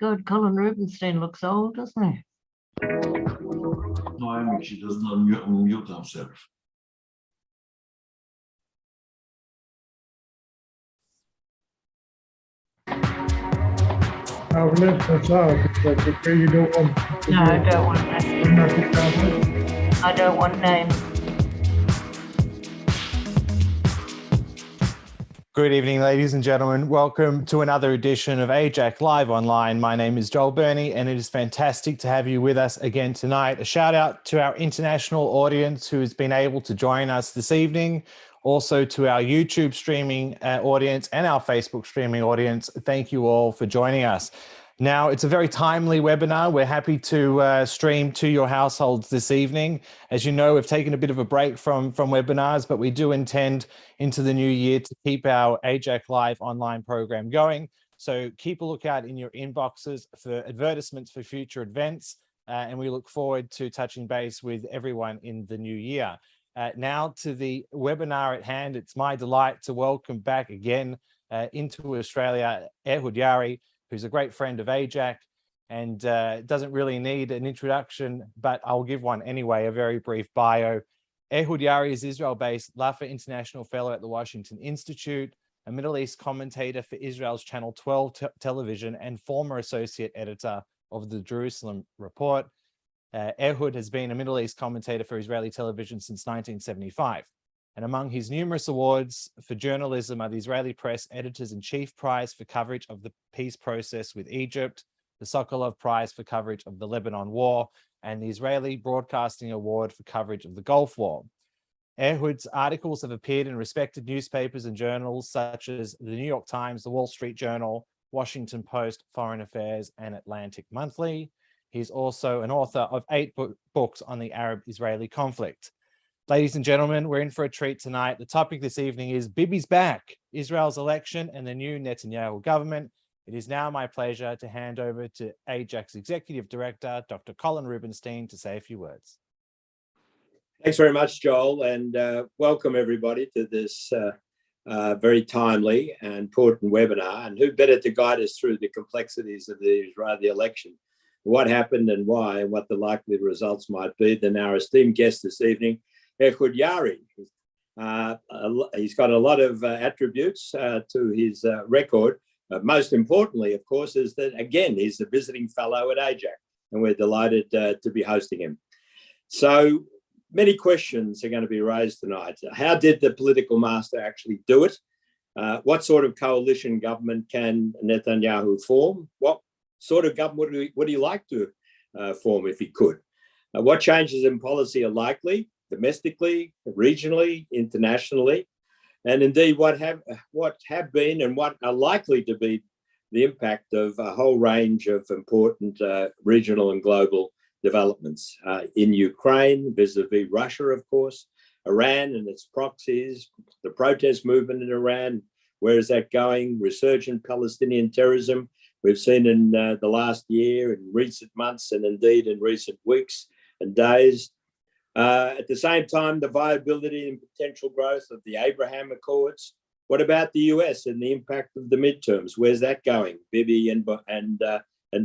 God, Colin Rubenstein looks old, doesn't he? No, I mean, she doesn't unmute herself. I've left us out, but okay, you don't want to. No, I don't want names. I don't want names. Good evening, ladies and gentlemen. Welcome to another edition of AIJAC Live Online. My name is Joel Burney, and it is fantastic to have you with us again tonight. A shout out to our international audience who has been able to join us this evening. Also to our YouTube streaming audience and our Facebook streaming audience. Thank you all for joining us. Now, it's a very timely webinar. We're happy to stream to your households this evening. As you know, we've taken a bit of a break from webinars, but we do intend into the new year to keep our AIJAC Live online program going. So keep a lookout in your inboxes for advertisements for future events, and we look forward to touching base with everyone in the new year. Now to the webinar at hand, it's my delight to welcome back again into Australia, Ehud Ya'ari, who's a great friend of AIJAC and doesn't really need an introduction, but I'll give one anyway, a very brief bio. Ehud Ya'ari is Israel-based Lafer International Fellow at the Washington Institute, a Middle East commentator for Israel's Channel 12 television and former associate editor of the Jerusalem Report. Ehud has been a Middle East commentator for Israeli television since 1975. And among his numerous awards for journalism are the Israeli Press Editors-in-Chief Prize for coverage of the peace process with Egypt, the Sokolov Prize for coverage of the Lebanon War, and the Israeli Broadcasting Award for coverage of the Gulf War. Ehud's articles have appeared in respected newspapers and journals such as the New York Times, the Wall Street Journal, Washington Post, Foreign Affairs, and Atlantic Monthly. He's also an author of 8 books on the Arab-Israeli conflict. Ladies and gentlemen, we're in for a treat tonight. The topic this evening is Bibi's back, Israel's election and the new Netanyahu government. It is now my pleasure to hand over to AIJAC's Executive Director, Dr. Colin Rubenstein, to say a few words. Thanks very much, Joel, and welcome everybody to this very timely and important webinar. And who better to guide us through the complexities of the Israeli election, what happened and why, and what the likely results might be than our esteemed guest this evening, Ehud Ya'ari. He's got a lot of attributes to his record. Most importantly, of course, is that, again, he's a visiting fellow at AIJAC, and we're delighted to be hosting him. So many questions are going to be raised tonight. How did the political master actually do it? What sort of coalition government can Netanyahu form? What sort of government would he like to form if he could? What changes in policy are likely, domestically, regionally, internationally? And indeed, what have been and what are likely to be the impact of a whole range of important regional and global developments in Ukraine, vis-a-vis Russia, of course, Iran and its proxies, the protest movement in Iran, where is that going? Resurgent Palestinian terrorism we've seen in the last year, in recent months, and indeed in recent weeks and days. At the same time, the viability and potential growth of the Abraham Accords. What about the US and the impact of the midterms? Where's that going? Bibi and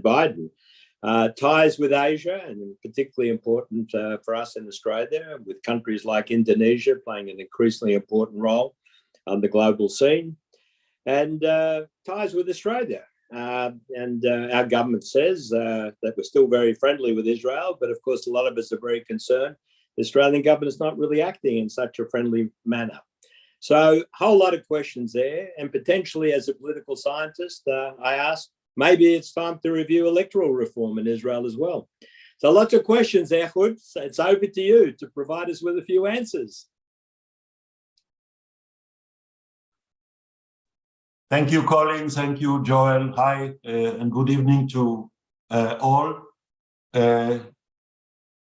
Biden. Ties with Asia, and particularly important for us in Australia, with countries like Indonesia playing an increasingly important role on the global scene. And ties with Australia. Our government says that we're still very friendly with Israel, but of course, a lot of us are very concerned the Australian government is not really acting in such a friendly manner. So a whole lot of questions there. And potentially as a political scientist, I ask, maybe it's time to review electoral reform in Israel as well. So lots of questions, Ehud. So it's over to you to provide us with a few answers. Thank you, Colin. Thank you, Joel. Hi, and good evening to all.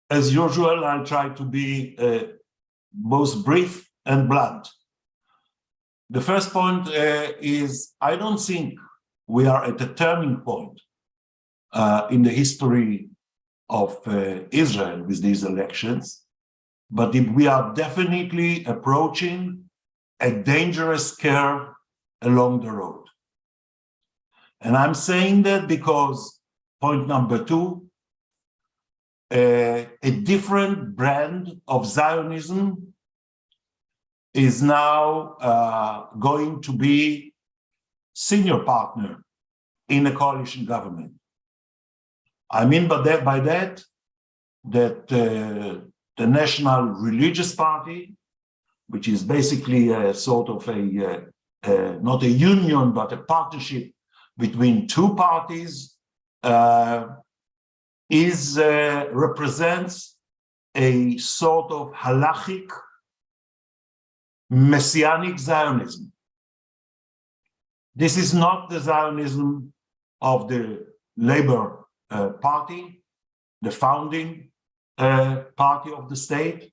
As usual, I'll try to be both brief and blunt. The first point is, I don't think we are at a turning point in the history of Israel with these elections, but we are definitely approaching a dangerous curve along the road. And I'm saying that because, point number two, a different brand of Zionism is now going to be senior partner in a coalition government. I mean by that the National Religious Party, which is basically a sort of not a union, but a partnership between two parties, represents a sort of halachic messianic Zionism. This is not the Zionism of the Labour Party, the founding party of the state,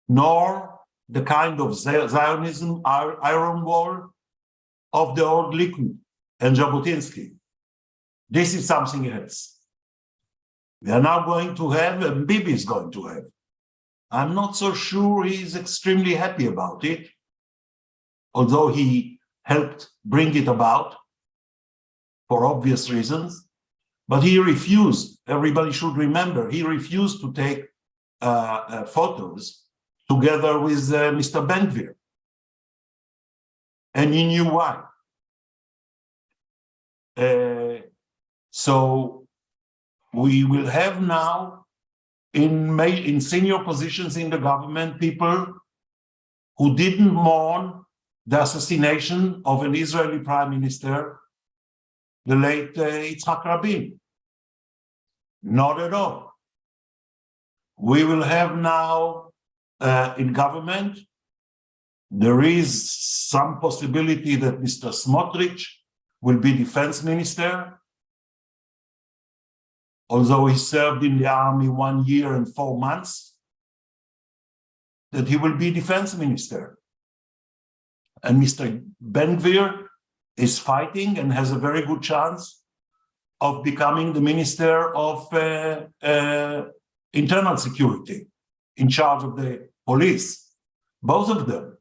nor the kind of Zionism, iron wall of the old Likud and Jabotinsky. This is something else. We are now going to have, and Bibi is going to have. I'm not so sure he's extremely happy about it, although he helped bring it about for obvious reasons. But he refused, everybody should remember, he refused to take photos together with Mr. Ben-Gvir. And he knew why. So we will have now in senior positions in the government people who didn't mourn the assassination of an Israeli prime minister, the late Yitzhak Rabin. Not at all. We will have now in government, there is some possibility that Mr. Smotrich will be defense minister, although he served in the army 1 year and 4 months, that he will be defense minister. And Mr. Ben-Gvir is fighting and has a very good chance of becoming the Minister of Internal Security, in charge of the police. Both of them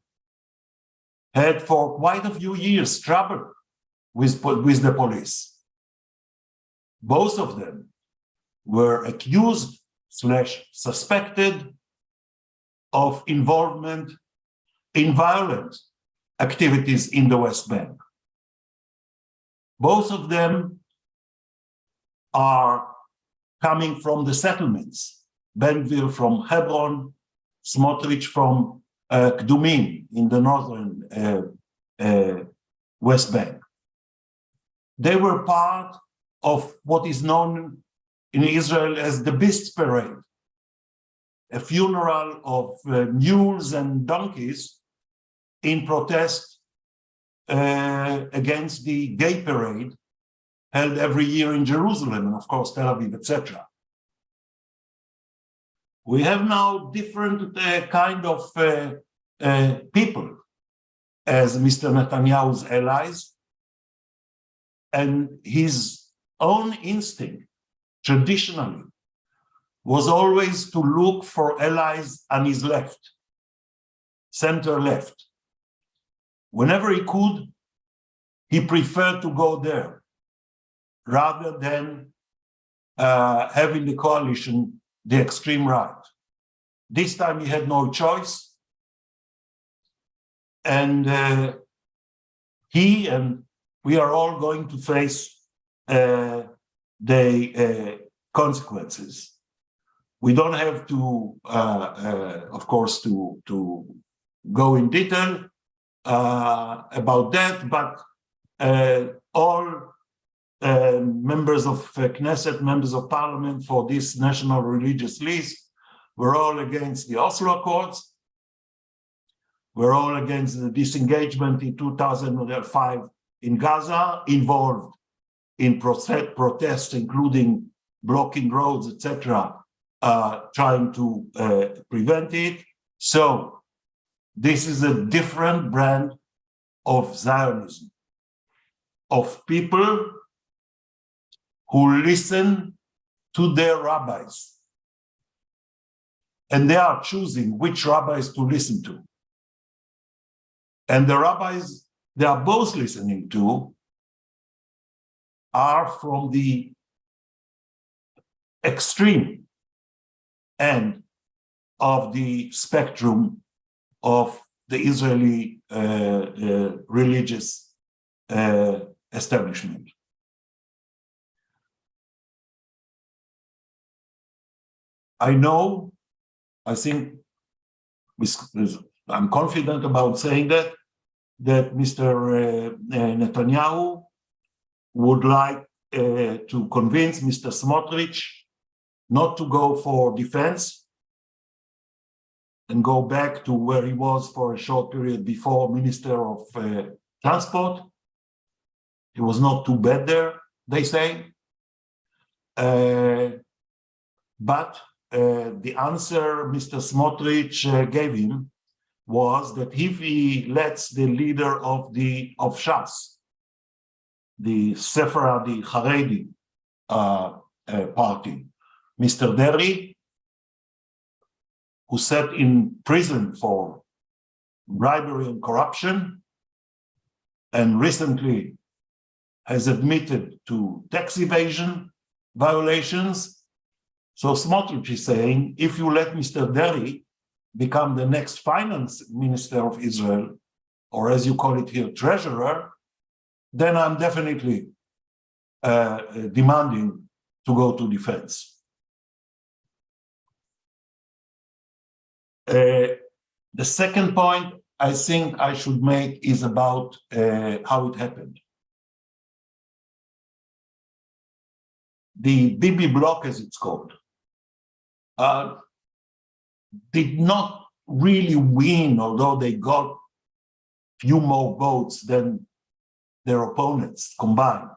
had for quite a few years trouble with the police. Both of them were accused / suspected of involvement in violent activities in the West Bank. Both of them are coming from the settlements. Ben-Gvir from Hebron, Smotrich from Kdumim in the northern West Bank. They were part of what is known in Israel as the Beast Parade, a funeral of mules and donkeys in protest against the gay parade held every year in Jerusalem and of course Tel Aviv, etc. We have now different kind of people as Mr. Netanyahu's allies, and his own instinct traditionally was always to look for allies on his left, center left. Whenever he could, he preferred to go there rather than having the coalition the extreme right. This time he had no choice, and he and we are all going to face the consequences. We don't have to, of course, to go in detail about that, but all members of Knesset, members of parliament for this national religious list, we're all against the Oslo Accords. We're all against the disengagement in 2005 in Gaza, involved in protests, including blocking roads, etc., trying to prevent it. So this is a different brand of Zionism, of people who listen to their rabbis. And they are choosing which rabbis to listen to. And the rabbis they are both listening to are from the extreme end of the spectrum of the Israeli religious establishment. I think I'm confident about saying that Mr. Netanyahu would like to convince Mr. Smotrich not to go for defense and go back to where he was for a short period before Minister of Transport. It was not too bad there, they say. But the answer Mr. Smotrich gave him was that if he lets the leader of Shas, the Sephardi Haredi party, Mr. Deri, who sat in prison for bribery and corruption, and recently has admitted to tax evasion violations. So Smotrich is saying, if you let Mr. Deri become the next finance minister of Israel, or as you call it here, treasurer, then I'm definitely demanding to go to defense. The second point I think I should make is about how it happened. The Bibi bloc, as it's called, did not really win, although they got few more votes than their opponents combined.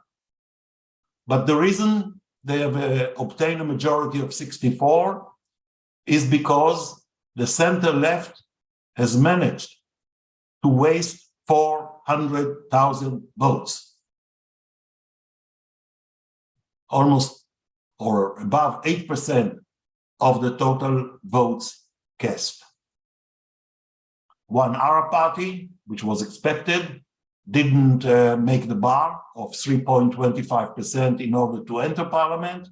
But the reason they have obtained a majority of 64 is because the center-left has managed to waste 400,000 votes, almost or above 8% of the total votes cast. One Arab party, which was expected, didn't make the bar of 3.25% in order to enter parliament.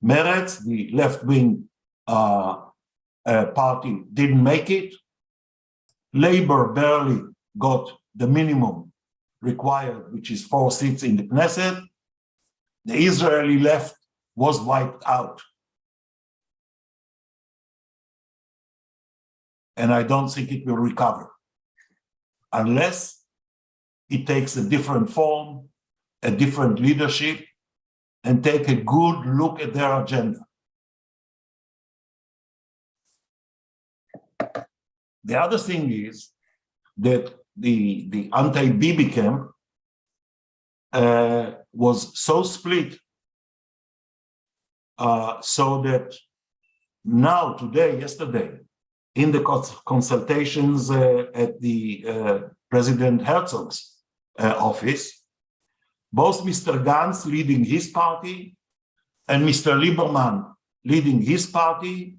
Meretz, the left-wing party, didn't make it. Labor barely got the minimum required, which is 4 seats in the Knesset. The Israeli left was wiped out. And I don't think it will recover unless it takes a different form, a different leadership, and take a good look at their agenda. The other thing is that the anti-Bibi camp was so split so that now, today, yesterday, in the consultations at the President Herzog's office, both Mr. Gantz leading his party and Mr. Lieberman leading his party,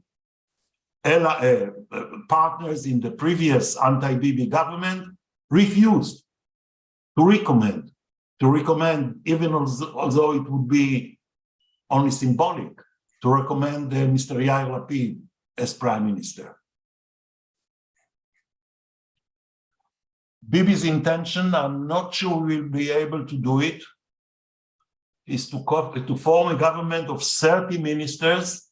partners in the previous anti-Bibi government, refused to recommend, even although it would be only symbolic, to recommend Mr. Yair Lapid as prime minister. Bibi's intention, I'm not sure we'll be able to do it, is to form a government of 30 ministers,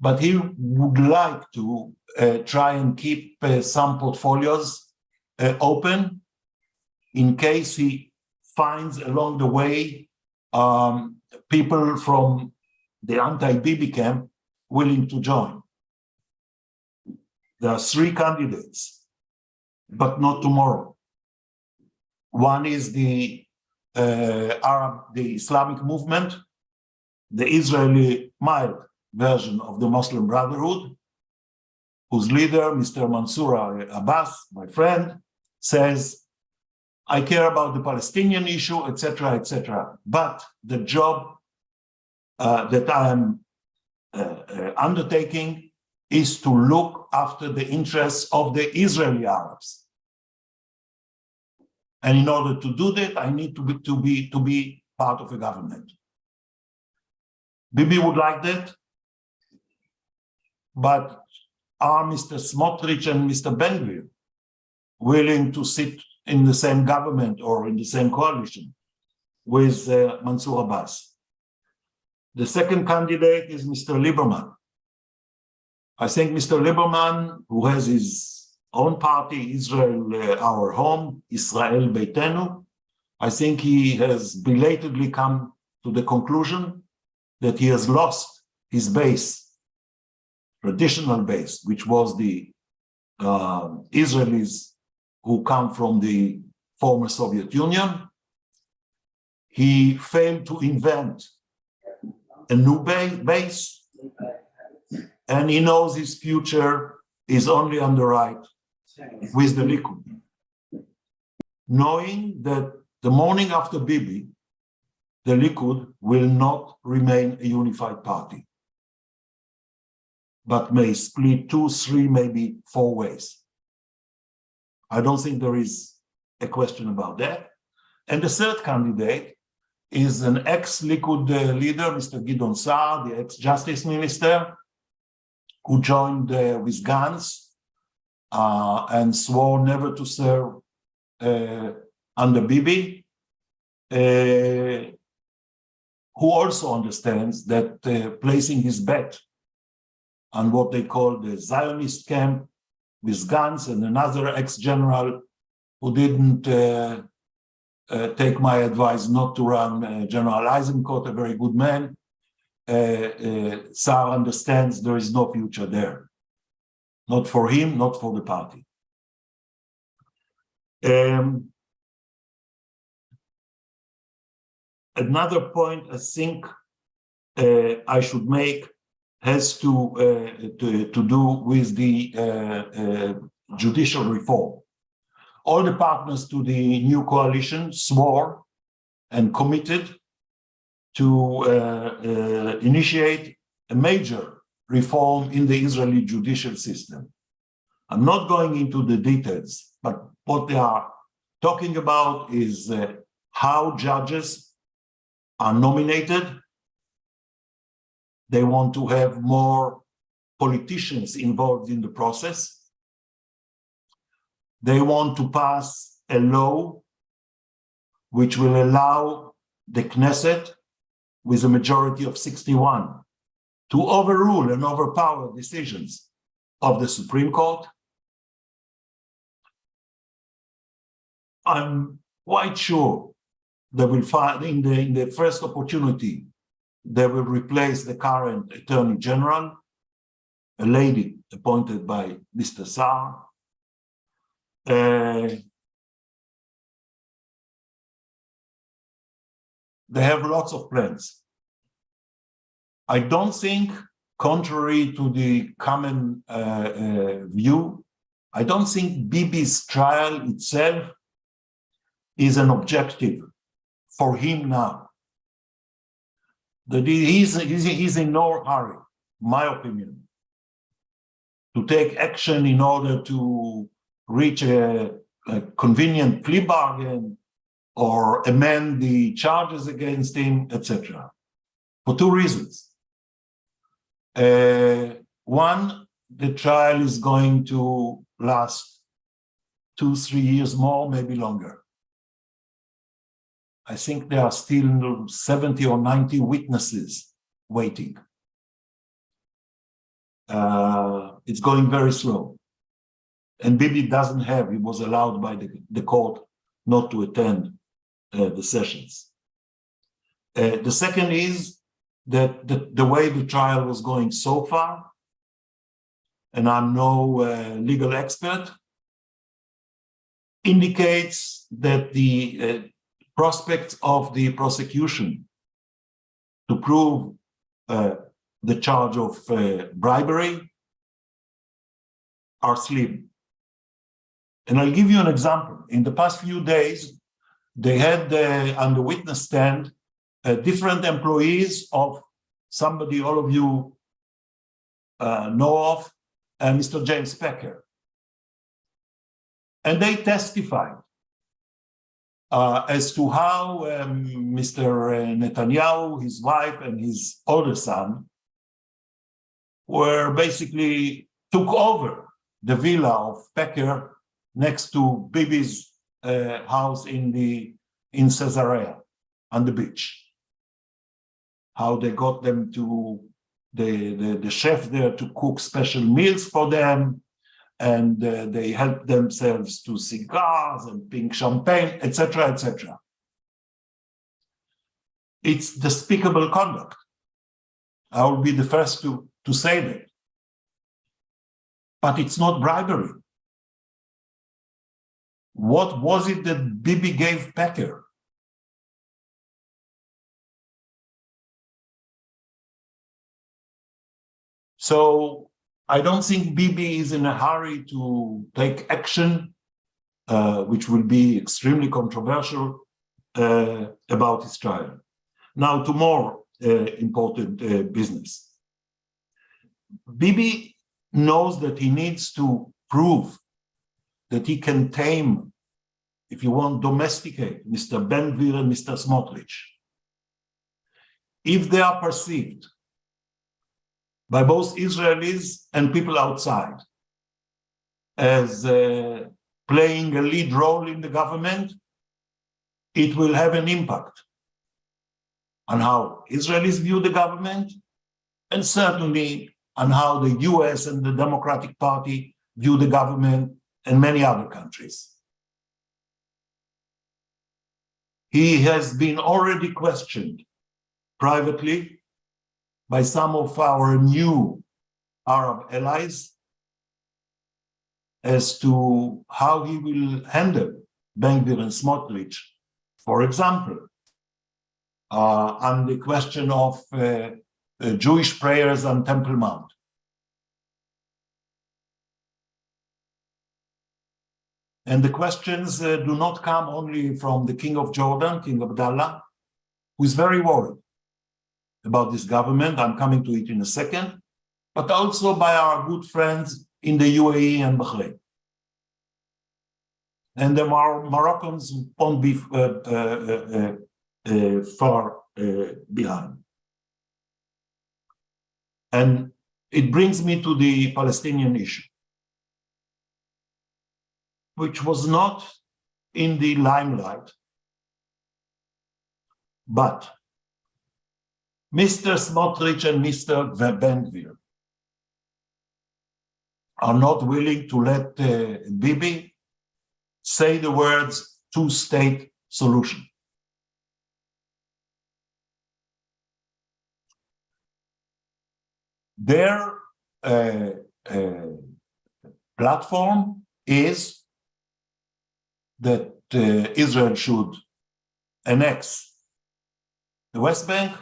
but he would like to try and keep some portfolios open in case he finds along the way people from the anti-Bibi camp willing to join. There are 3 candidates, but not tomorrow. One is the Islamic movement, the Israeli mild version of the Muslim Brotherhood, whose leader, Mr. Mansour Abbas, my friend, says, I care about the Palestinian issue, etc., etc. But the job that I am undertaking is to look after the interests of the Israeli Arabs. And in order to do that, I need to be part of a government. Bibi would like that, but are Mr. Smotrich and Mr. Ben-Gvir willing to sit in the same government or in the same coalition with Mansour Abbas? The second candidate is Mr. Lieberman. I think Mr. Lieberman, who has his own party, Israel, Our Home, Israel Beitenu, I think he has belatedly come to the conclusion that he has lost his base, traditional base, which was the Israelis who come from the former Soviet Union. He failed to invent a new base, and he knows his future is only on the right with the Likud. Knowing that the morning after Bibi, the Likud will not remain a unified party, but may split 2, 3, maybe 4 ways. I don't think there is a question about that. And the third candidate is an ex-Likud leader, Mr. Gideon Saar, the ex-justice minister, who joined with Gantz and swore never to serve under Bibi, who also understands that placing his bet on what they call the Zionist camp with Gantz and another ex-general who didn't take my advice not to run, General Eisenkot, a very good man. Saar understands there is no future there. Not for him, not for the party. Another point I think I should make has to do with the judicial reform. All the partners to the new coalition swore and committed to initiate a major reform in the Israeli judicial system. I'm not going into the details, but what they are talking about is how judges are nominated. They want to have more politicians involved in the process. They want to pass a law which will allow the Knesset, with a majority of 61, to overrule and overpower decisions of the Supreme Court. I'm quite sure they will find in the first opportunity, they will replace the current Attorney General, a lady appointed by Mr. Saar. They have lots of plans. I don't think, contrary to the common view, I don't think Bibi's trial itself is an objective for him now. That he's in no hurry, my opinion, to take action in order to reach a convenient plea bargain or amend the charges against him, etc. For 2 reasons. One, the trial is going to last 2, 3 years more, maybe longer. I think there are still 70 or 90 witnesses waiting. It's going very slow. And Bibi doesn't have, he was allowed by the court not to attend the sessions. The second is that the way the trial was going so far, and I'm no legal expert, indicates that the prospects of the prosecution to prove the charge of bribery are slim. And I'll give you an example. In the past few days, they had on the witness stand different employees of somebody all of you know of, Mr. James Pecker. And they testified as to how Mr. Netanyahu, his wife, and his older son were basically took over the villa of Pecker next to Bibi's house in Caesarea on the beach. How they got them to the chef there to cook special meals for them, and they helped themselves to cigars and pink champagne, etc., etc. It's despicable conduct. I will be the first to say that. But it's not bribery. What was it that Bibi gave Pecker? So I don't think Bibi is in a hurry to take action, which will be extremely controversial about his trial. Now to more important business. Bibi knows that he needs to prove that he can tame, if you want, domesticate Mr. Ben-Gvir and Mr. Smotrich. If they are perceived by both Israelis and people outside as playing a lead role in the government, it will have an impact on how Israelis view the government, and certainly on how the US and the Democratic Party view the government and many other countries. He has been already questioned privately by some of our new Arab allies as to how he will handle Ben-Gvir and Smotrich, for example, on the question of Jewish prayers on Temple Mount. And the questions do not come only from the King of Jordan, King Abdullah, who is very worried about this government. I'm coming to it in a second, but also by our good friends in the UAE and Bahrain. And the Moroccans won't be far behind. And it brings me to the Palestinian issue, which was not in the limelight, but Mr. Smotrich and Mr. Ben-Gvir are not willing to let Bibi say the words two-state solution. Their platform is that Israel should annex the West Bank,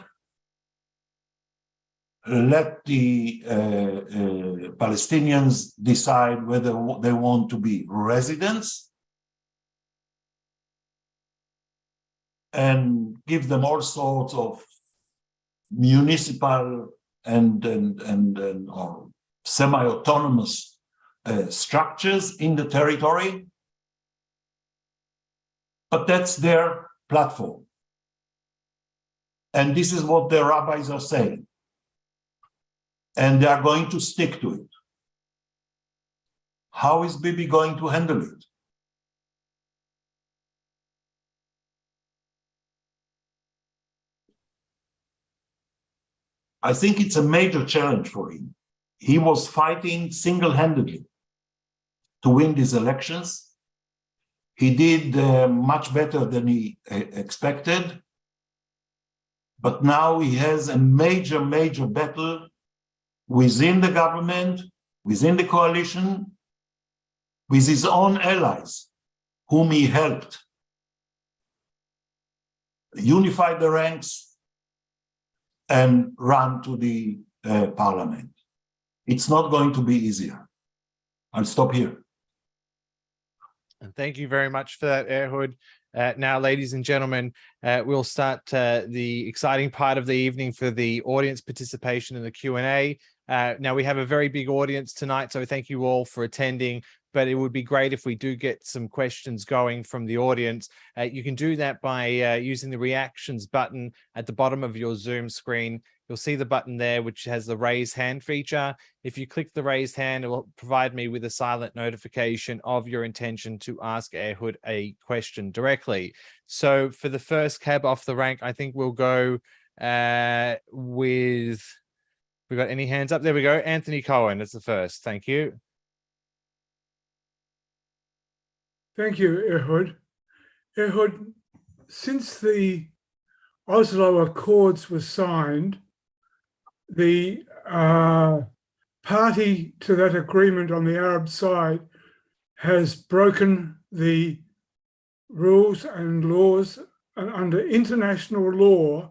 let the Palestinians decide whether they want to be residents, and give them all sorts of municipal and or semi-autonomous structures in the territory. But that's their platform. And this is what the rabbis are saying. And they are going to stick to it. How is Bibi going to handle it? I think it's a major challenge for him. He was fighting single-handedly to win these elections. He did much better than he expected. But now he has a major battle within the government, within the coalition, with his own allies, whom he helped unify the ranks and run to the parliament. It's not going to be easier. I'll stop here. And thank you very much for that, Ehud. Now, ladies and gentlemen, we'll start the exciting part of the evening for the audience participation in the Q&A. Now, we have a very big audience tonight, so thank you all for attending. but it would be great if we do get some questions going from the audience. You can do that by using the reactions button at the bottom of your Zoom screen. You'll see the button there, which has the raise hand feature. If you click the raised hand, it will provide me with a silent notification of your intention to ask Ehud a question directly. So for the first cab off the rank, I think we'll go with, we got any hands up? There we go. Anthony Cohen is the first. Thank you. Thank you, Ehud. Ehud, since the Oslo Accords were signed, the party to that agreement on the Arab side has broken the rules and laws, and under international law,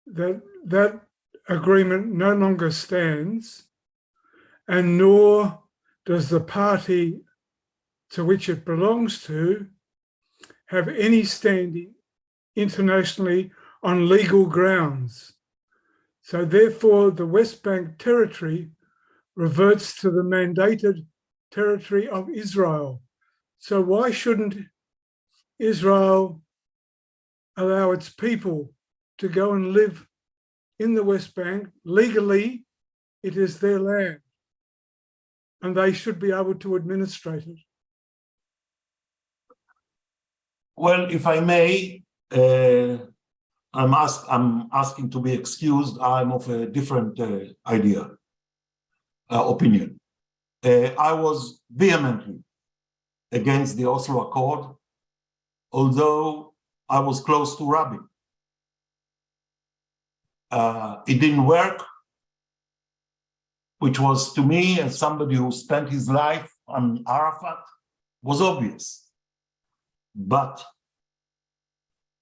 that agreement no longer stands, and nor does the party to which it belongs to have any standing internationally on legal grounds. So therefore, the West Bank territory reverts to the mandated territory of Israel. So why shouldn't Israel allow its people to go and live in the West Bank? Legally, it is their land, and they should be able to administrate it. Well, if I may, I'm asking to be excused. I'm of a different opinion. I was vehemently against the Oslo Accord, although I was close to Rabin. It didn't work, which was, to me, as somebody who spent his life on Arafat, was obvious. But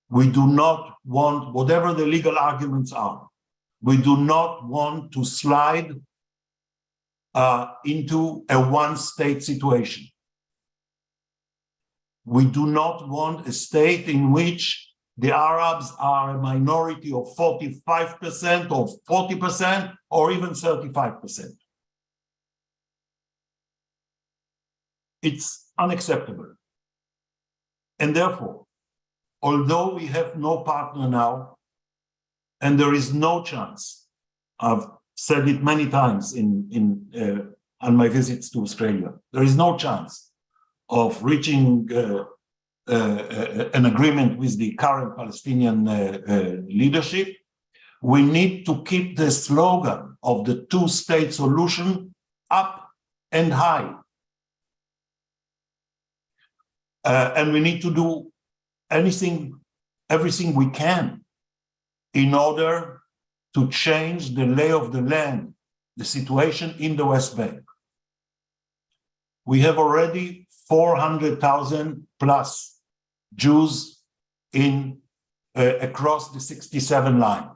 we do not want, whatever the legal arguments are, we do not want to slide into a one-state situation. We do not want a state in which the Arabs are a minority of 45% or 40% or even 35%. It's unacceptable. And therefore, although we have no partner now, and there is no chance, I've said it many times on my visits to Australia, there is no chance of reaching an agreement with the current Palestinian leadership. We need to keep the slogan of the two-state solution up and high. And we need to do everything we can in order to change the lay of the land, the situation in the West Bank. We have already 400,000 plus Jews across the 67 line.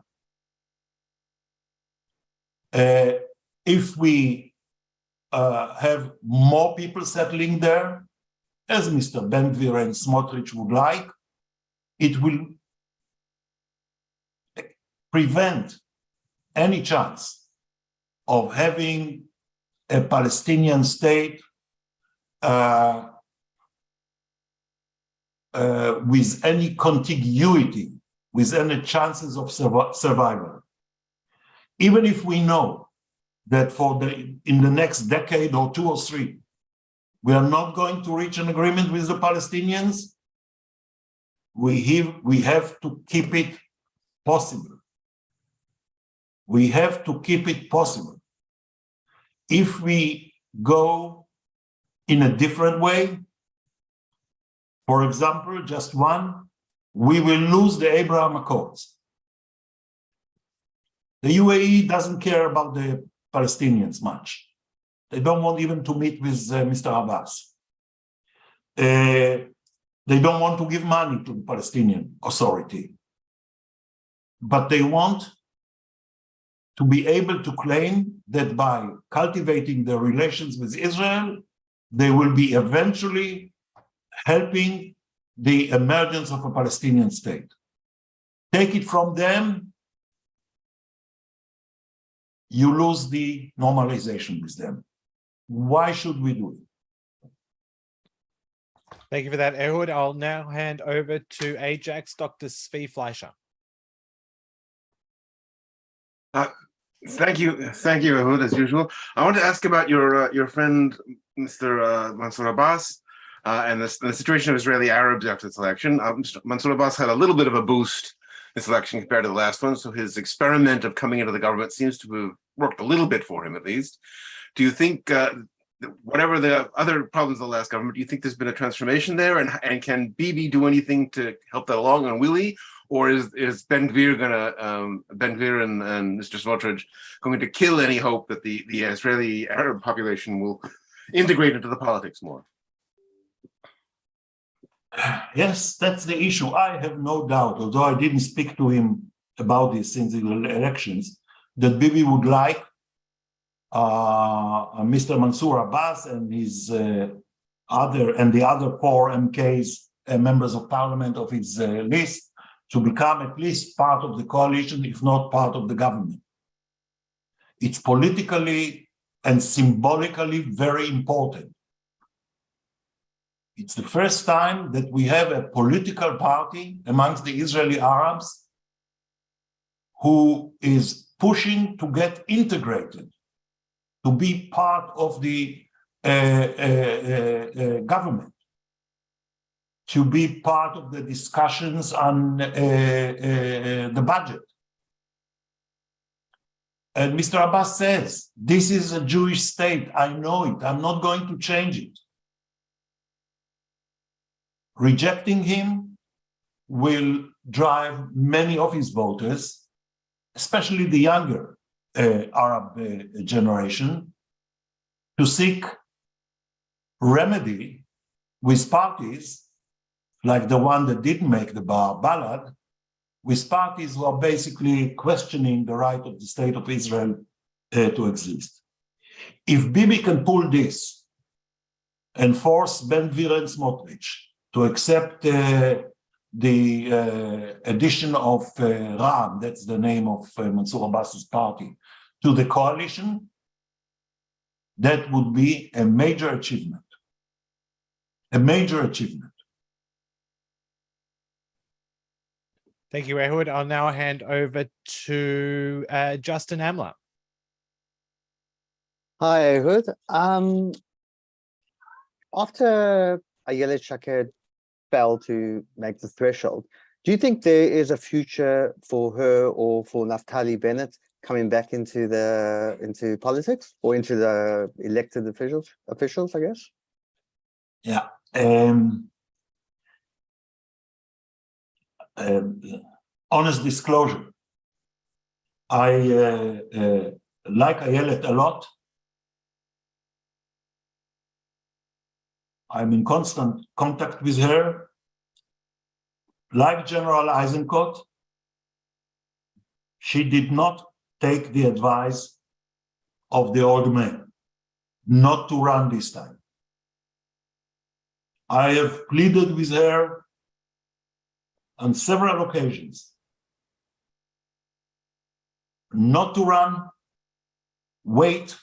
If we have more people settling there, as Mr. Ben-Gvir and Smotrich would like, it will prevent any chance of having a Palestinian state with any contiguity, with any chances of survival. Even if we know that in the next decade or 2 or 3, we are not going to reach an agreement with the Palestinians, we have to keep it possible. We have to keep it possible. If we go in a different way, for example, just one, we will lose the Abraham Accords. The UAE doesn't care about the Palestinians much. They don't want even to meet with Mr. Abbas. They don't want to give money to the Palestinian Authority. But they want to be able to claim that by cultivating their relations with Israel, they will be eventually helping the emergence of a Palestinian state. Take it from them, you lose the normalization with them. Why should we do it? Thank you for that, Ehud. I'll now hand over to AIJAC's Dr. Zvi Fleischer. Thank you, Ehud, as usual. I want to ask about your friend, Mr. Mansour Abbas, and the situation of Israeli Arabs after this election. Mansour Abbas had a little bit of a boost this election compared to the last one, so his experiment of coming into the government seems to have worked a little bit for him, at least. Do you think, whatever the other problems of the last government, do you think there's been a transformation there, and can Bibi do anything to help that along, and will he? Or is Ben Gvir and Mr. Smotrich going to kill any hope that the Israeli Arab population will integrate into the politics more? Yes, that's the issue. I have no doubt, although I didn't speak to him about this since the elections, that Bibi would like Mr. Mansour Abbas and his the other 4 MKs, members of parliament of his list, to become at least part of the coalition, if not part of the government. It's politically and symbolically very important. It's the first time that we have a political party amongst the Israeli Arabs who is pushing to get integrated, to be part of the government, to be part of the discussions on the budget. And Mr. Abbas says, this is a Jewish state, I know it, I'm not going to change it. Rejecting him will drive many of his voters, especially the younger Arab generation, to seek remedy with parties like the one that didn't make the bar, Balad, with parties who are basically questioning the right of the state of Israel to exist. If Bibi can pull this and force Ben Gvir and Smotrich to accept the addition of Ram, that's the name of Mansour Abbas's party, to the coalition, that would be a major achievement. A major achievement. Thank you, Ehud. I'll now hand over to Justin Amler. Hi, Ehud. After Ayelet Shaked fell to make the threshold, do you think there is a future for her or for Naftali Bennett coming back into politics or into the elected officials, I guess? Yeah. Honest disclosure, I like Ayelet a lot. I'm in constant contact with her. Like General Eisenkot, she did not take the advice of the old man not to run this time. I have pleaded with her on several occasions not to run, wait.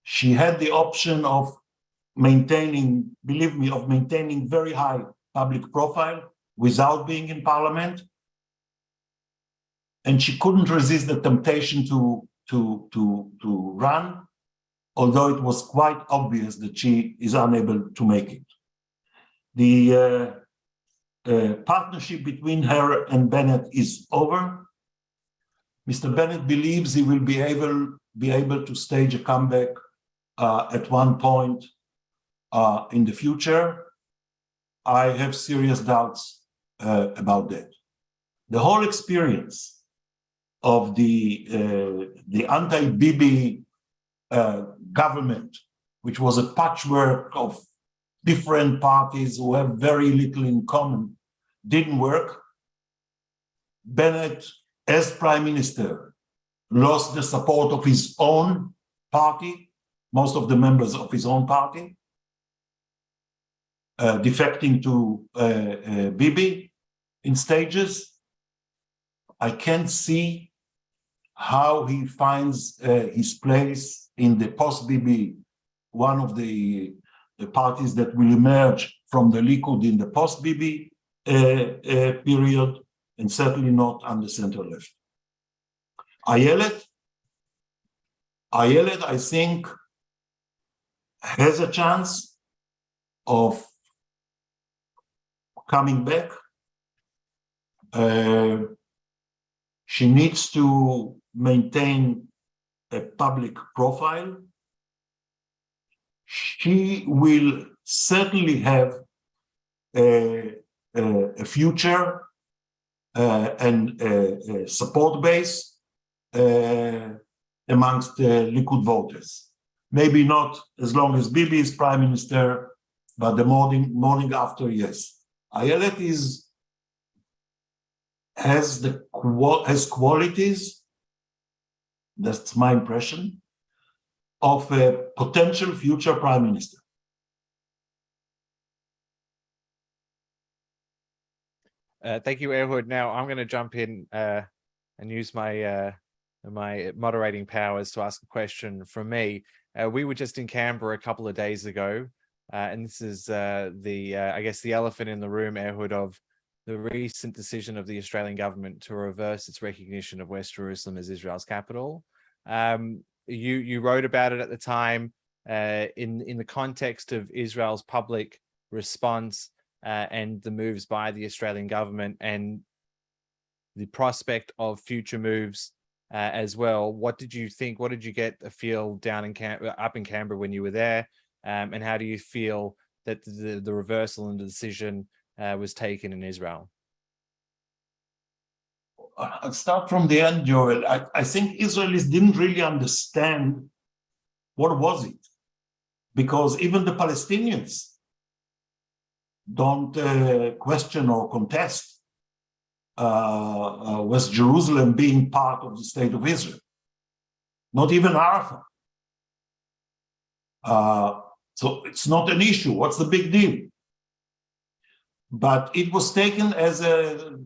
She had the option of maintaining, believe me, of maintaining very high public profile without being in parliament. And she couldn't resist the temptation to run, although it was quite obvious that she is unable to make it. The partnership between her and Bennett is over. Mr. Bennett believes he will be able to stage a comeback at one point in the future. I have serious doubts about that. The whole experience of the anti-Bibi government, which was a patchwork of different parties who have very little in common, didn't work. Bennett, as prime minister, lost the support of his own party, most of the members of his own party, defecting to Bibi in stages. I can't see how he finds his place in the post-Bibi, one of the parties that will emerge from the Likud in the post-Bibi period, and certainly not on the center left. Ayelet, I think, has a chance of coming back. She needs to maintain a public profile. She will certainly have a future and a support base amongst the Likud voters. Maybe not as long as Bibi is prime minister, but the morning after, yes. Ayelet has qualities, that's my impression, of a potential future prime minister. Thank you, Ehud. Now I'm going to jump in and use my my moderating powers to ask a question from me. We were just in Canberra a couple of days ago, and this is I guess the elephant in the room, Ehud, of the recent decision of the Australian government to reverse its recognition of West Jerusalem as Israel's capital. You wrote about it at the time in the context of Israel's public response and the moves by the Australian government and the prospect of future moves as well. What did you think? What did you get a feel down in up in Canberra when you were there? And how do you feel that the reversal and the decision was taken in Israel? I'll start from the end, Joel. I think Israelis didn't really understand what was it, because even the Palestinians don't question or contest West Jerusalem being part of the state of Israel. Not even Arafat. So it's not an issue. What's the big deal? But it was taken as a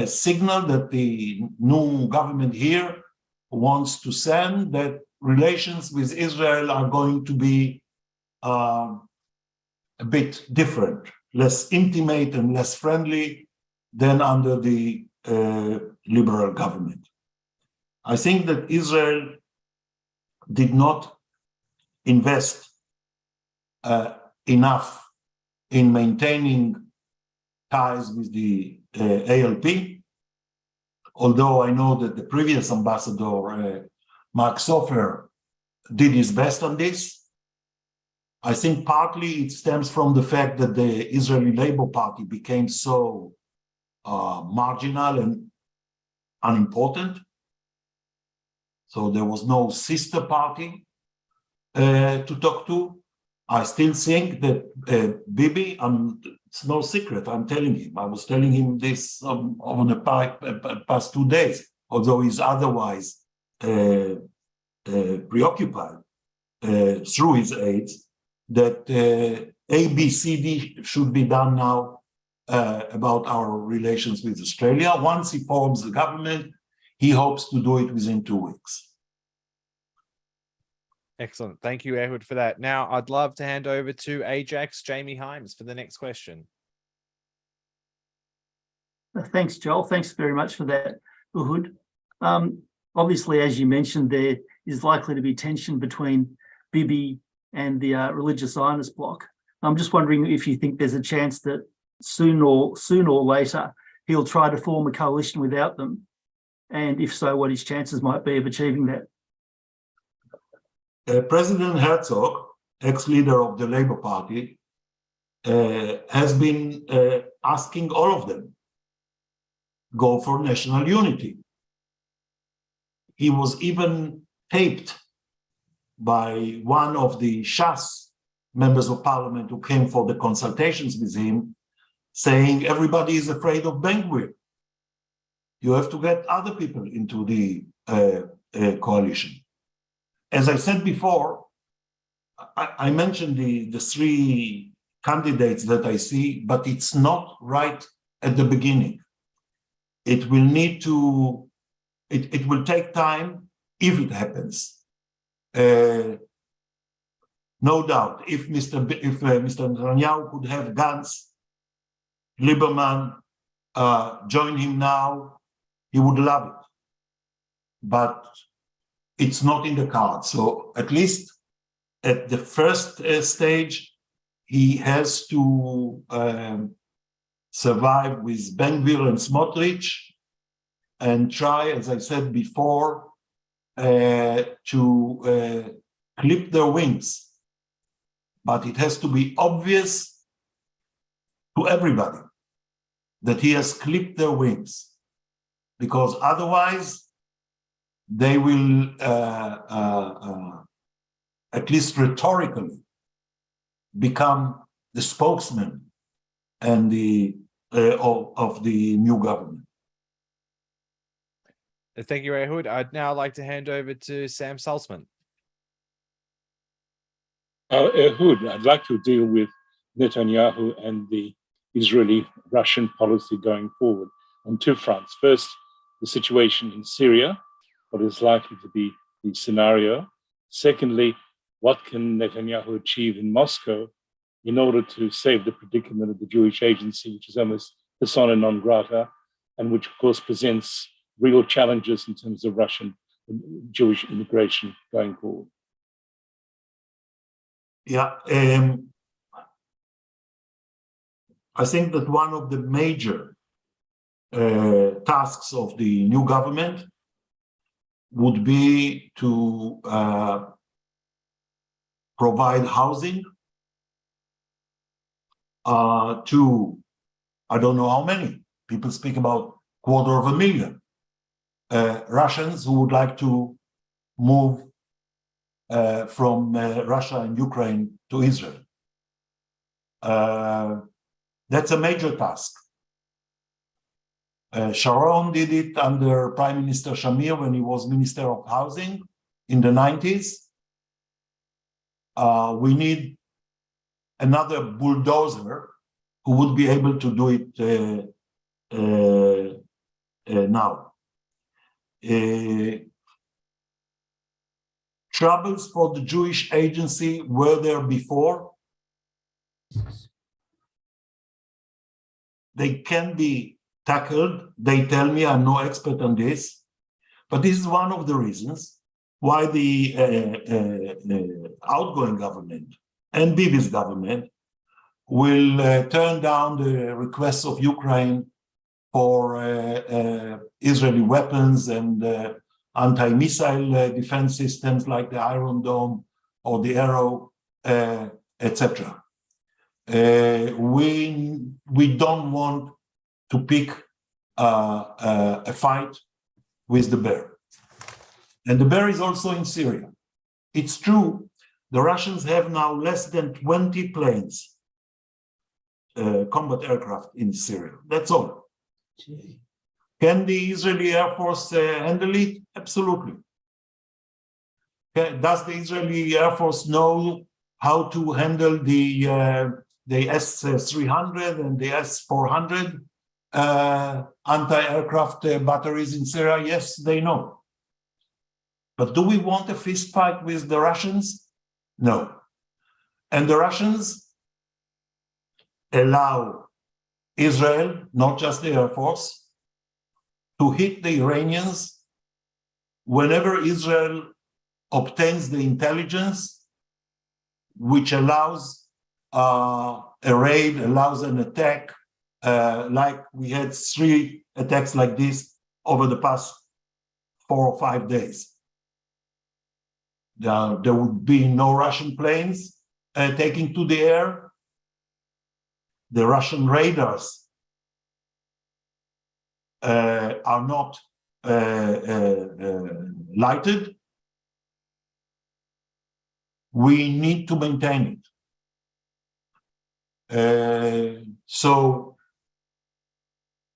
signal that the new government here wants to send that relations with Israel are going to be a bit different, less intimate and less friendly than under the liberal government. I think that Israel did not invest enough in maintaining ties with the ALP, although I know that the previous ambassador, Mark Sofer, did his best on this. I think partly it stems from the fact that the Israeli Labour Party became so marginal and unimportant. So there was no sister party to talk to. I still think that Bibi, it's no secret, I'm telling him. I was telling him this over the past 2 days, although he's otherwise preoccupied through his aides, that ABCD should be done now about our relations with Australia. Once he forms the government, he hopes to do it within 2 weeks. Excellent. Thank you, Ehud, for that. Now, I'd love to hand over to AIJAC's Jamie Hymes for the next question. Thanks, Joel. Thanks very much for that, Ehud. Obviously, as you mentioned, there is likely to be tension between Bibi and the religious Zionist bloc. I'm just wondering if you think there's a chance that soon or later he'll try to form a coalition without them, and if so, what his chances might be of achieving that. President Herzog, ex-leader of the Labour Party, has been asking all of them, go for national unity. He was even taped by one of the Shas members of parliament who came for the consultations with him, saying everybody is afraid of Ben-Gvir. You have to get other people into the coalition. As I said before, I mentioned the 3 candidates that I see, but it's not right at the beginning. It will need to, it will take time if it happens. no doubt, if Mr. Netanyahu could have guns, Lieberman join him now, he would love it. But it's not in the cards. So at least at the first stage, he has to survive with Ben-Gvir and Smotrich and try, as I said before, to clip their wings. But it has to be obvious to everybody that he has clipped their wings, because otherwise they will, at least rhetorically, become the spokesman and of the new government. Thank you, Ehud. I'd now like to hand over to Sam Salzman. Ehud, I'd like to deal with Netanyahu and the Israeli-Russian policy going forward on two fronts. First, the situation in Syria, what is likely to be the scenario. Secondly, what can Netanyahu achieve in Moscow in order to save the predicament of the Jewish agency, which is almost persona non grata, and which, of course, presents real challenges in terms of Russian Jewish immigration going forward. Yeah, I think that one of the major tasks of the new government would be to provide housing to, I don't know how many, people speak about 250,000 Russians who would like to move from Russia and Ukraine to Israel. That's a major task. Sharon did it under Prime Minister Shamir when he was Minister of Housing in the 90s. We need another bulldozer who would be able to do it now. Troubles for the Jewish agency were there before. They can be tackled. They tell me, I'm no expert on this, but this is one of the reasons why the outgoing government and Bibi's government will turn down the requests of Ukraine for Israeli weapons and anti-missile defense systems like the Iron Dome or the Arrow, etc. We don't want to pick a fight with the bear. And the bear is also in Syria. It's true, the Russians have now less than 20 planes, combat aircraft in Syria. That's all. Can the Israeli Air Force handle it? Absolutely. Does the Israeli Air Force know how to handle the S-300 and the S-400 anti-aircraft batteries in Syria? Yes, they know. But do we want a fist fight with the Russians? No. And the Russians allow Israel, not just the Air Force, to hit the Iranians whenever Israel obtains the intelligence which allows a raid, allows an attack, like we had 3 attacks like this over the past 4 or 5 days. There would be no Russian planes taking to the air. The Russian radars are not lighted. We need to maintain it. So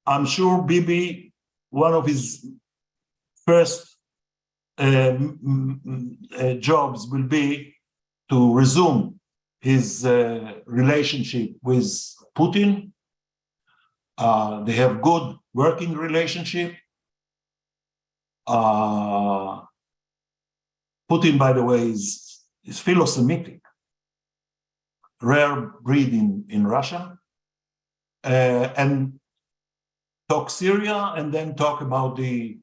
I'm sure Bibi, one of his first jobs will be to resume his relationship with Putin. They have good working relationship. Putin, by the way, is philo-Semitic. rare breed in Russia, and talk Syria, and then talk about the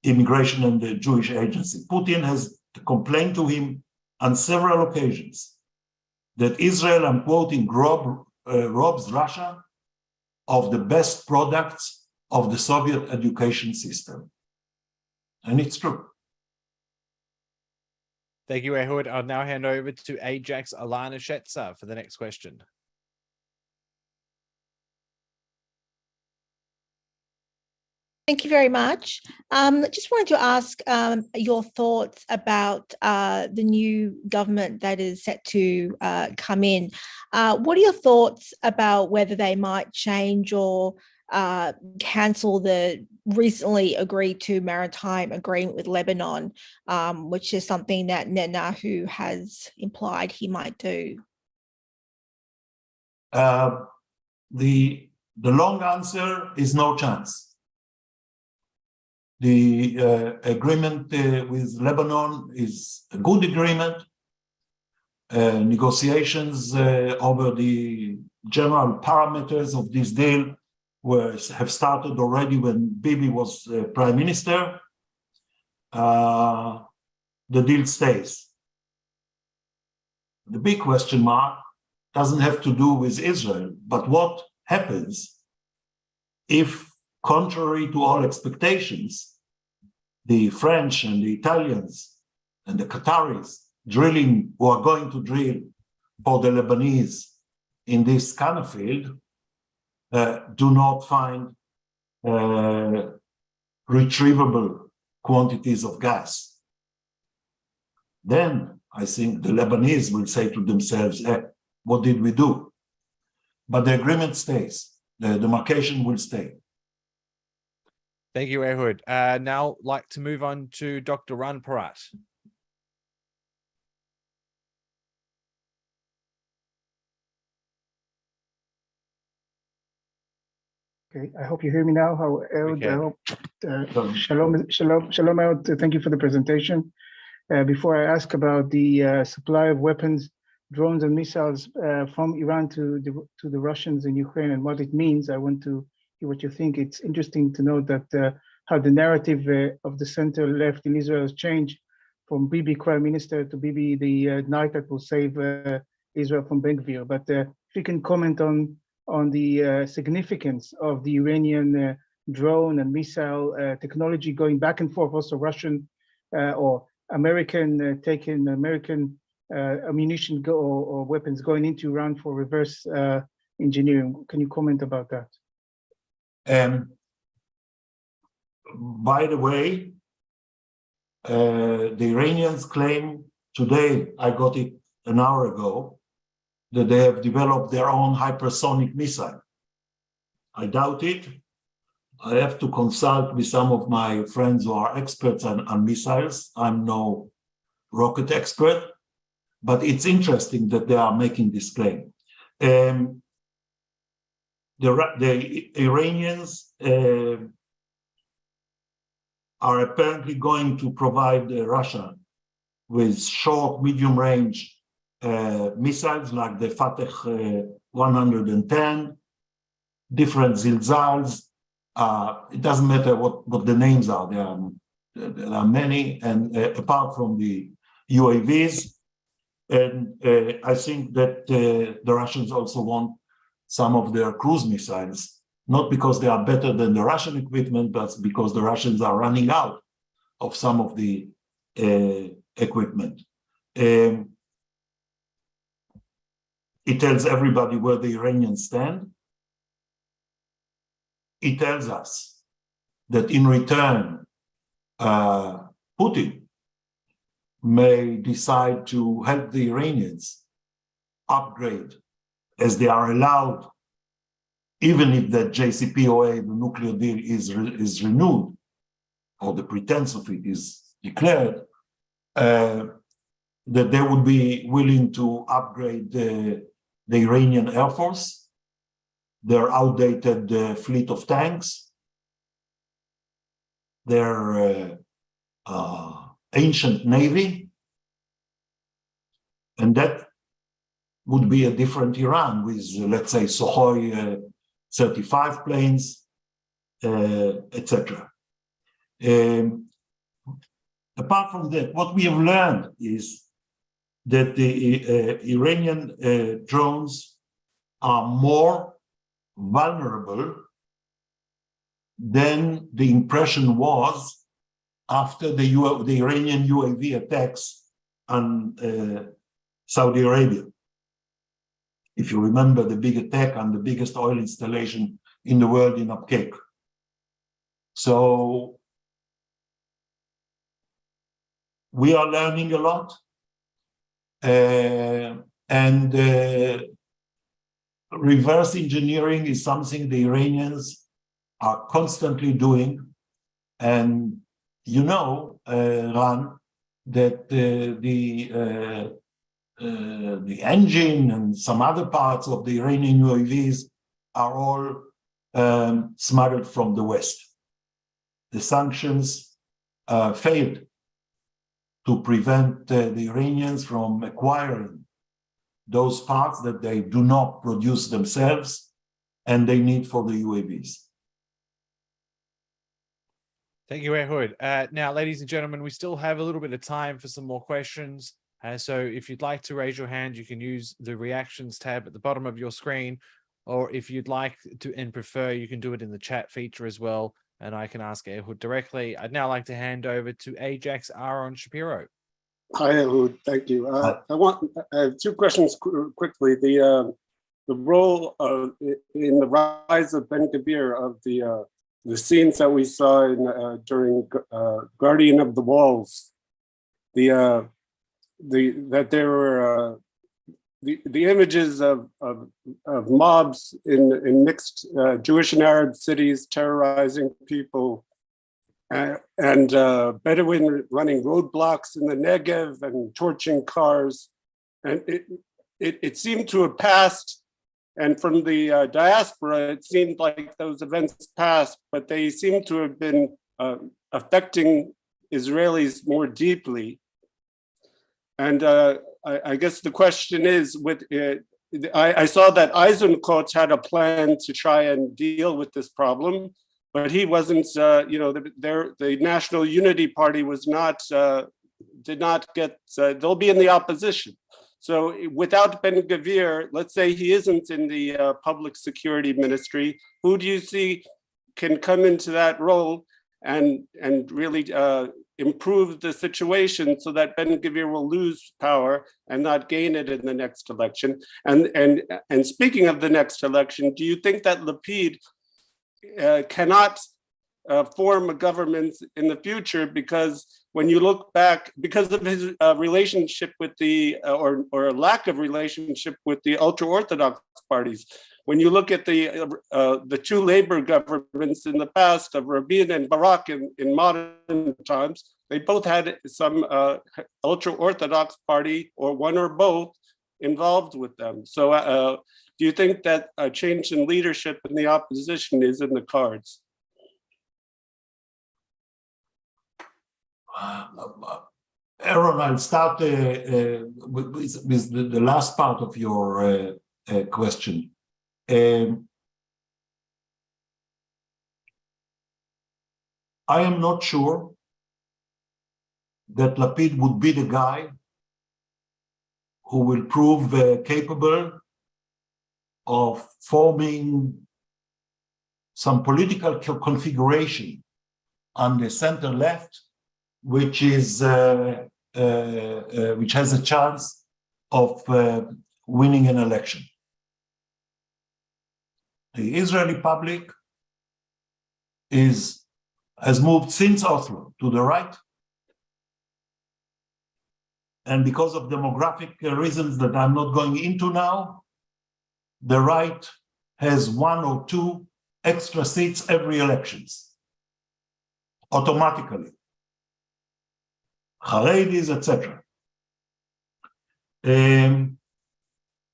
immigration and the Jewish agency. Putin has complained to him on several occasions that Israel, I'm quoting, robs Russia of the best products of the Soviet education system. And it's true. Thank you, Ehud. I'll now hand over to AIJAC's Alana Shetzer for the next question. Thank you very much. Just wanted to ask your thoughts about the new government that is set to come in. What are your thoughts about whether they might change or cancel the recently agreed to maritime agreement with Lebanon, which is something that Netanyahu has implied he might do? The long answer is no chance. The agreement with Lebanon is a good agreement. Negotiations over the general parameters of this deal have started already when Bibi was prime minister. The deal stays. The big question mark doesn't have to do with Israel, but what happens if, contrary to all expectations, the French and the Italians and the Qataris who are going to drill for the Lebanese in this kind of field, do not find retrievable quantities of gas. Then I think the Lebanese will say to themselves, what did we do? But the agreement stays. The demarcation will stay. Thank you, Ehud. Now like to move on to Dr. Ran Parat. Okay, I hope you hear me now. Shalom, Ehud. Thank you for the presentation. Before I ask about the supply of weapons, drones and missiles from Iran to the Russians in Ukraine and what it means, I want to hear what you think. It's interesting to note that how the narrative of the center left in Israel has changed from Bibi prime minister to Bibi the knight that will save Israel from Ben Gvir. But if you can comment on the significance of the Iranian drone and missile technology going back and forth, also Russian or American taking American ammunition or weapons going into Iran for reverse engineering. Can you comment about that? By the way, the Iranians claim today, I got it an hour ago, that they have developed their own hypersonic missile. I doubt it. I have to consult with some of my friends who are experts on missiles. I'm no rocket expert, but it's interesting that they are making this claim. The Iranians are apparently going to provide Russia with short, medium-range missiles like the Fateh 110, different Zilzals. It doesn't matter what the names are. There are many, and apart from the UAVs. And I think that the Russians also want some of their cruise missiles, not because they are better than the Russian equipment, but because the Russians are running out of some of the equipment. It tells everybody where the Iranians stand. It tells us that in return, Putin may decide to help the Iranians upgrade as they are allowed, even if the JCPOA, the nuclear deal, is renewed, or the pretense of it is declared, that they would be willing to upgrade the Iranian Air Force, their outdated fleet of tanks, their ancient navy, and that would be a different Iran with, let's say, Sukhoi 35 planes, etc. Apart from that, what we have learned is that the Iranian drones are more vulnerable than the impression was after the Iranian UAV attacks on Saudi Arabia. If you remember the big attack on the biggest oil installation in the world in Abqaiq. So we are learning a lot. And reverse engineering is something the Iranians are constantly doing. And you know, Ran, that the engine and some other parts of the Iranian UAVs are all smuggled from the West. The sanctions failed to prevent the Iranians from acquiring those parts that they do not produce themselves and they need for the UAVs. Thank you, Ehud. Now, ladies and gentlemen, we still have a little bit of time for some more questions. So if you'd like to raise your hand, you can use the reactions tab at the bottom of your screen, or if you'd like to and prefer, you can do it in the chat feature as well, and I can ask Ehud directly. I'd now like to hand over to AIJAC's Aaron Shapiro. Hi, Ehud. Thank you. I have two questions quickly. The role in the rise of Ben Gvir, of the scenes that we saw in, during Guardian of the Walls, that there were the images of mobs in mixed Jewish and Arab cities terrorizing people, and Bedouin running roadblocks in the Negev and torching cars, and it seemed to have passed. And from the diaspora, it seemed like those events passed, but they seem to have been affecting Israelis more deeply. And I guess the question is, I saw that Eisenkot had a plan to try and deal with this problem, but he wasn't, the National Unity Party was not, did not get, they'll be in the opposition. So without Ben Gvir, let's say he isn't in the public security ministry, who do you see can come into that role and really improve the situation so that Ben Gvir will lose power and not gain it in the next election? And speaking of the next election, do you think that Lapid cannot form a government in the future, because when you look back, because of his relationship with the, or lack of relationship with the ultra-Orthodox parties, when you look at the two labor governments in the past of Rabin and Barak in modern times, they both had some ultra-Orthodox party, or one or both, involved with them. So do you think that a change in leadership in the opposition is in the cards? Aaron, I'll start with the last part of your question. I am not sure that Lapid would be the guy who will prove capable of forming some political configuration on the center left, which is which has a chance of winning an election. The Israeli public has moved since Oslo to the right, and because of demographic reasons that I'm not going into now, the right has 1 or 2 extra seats every elections, automatically. Haredis, etc.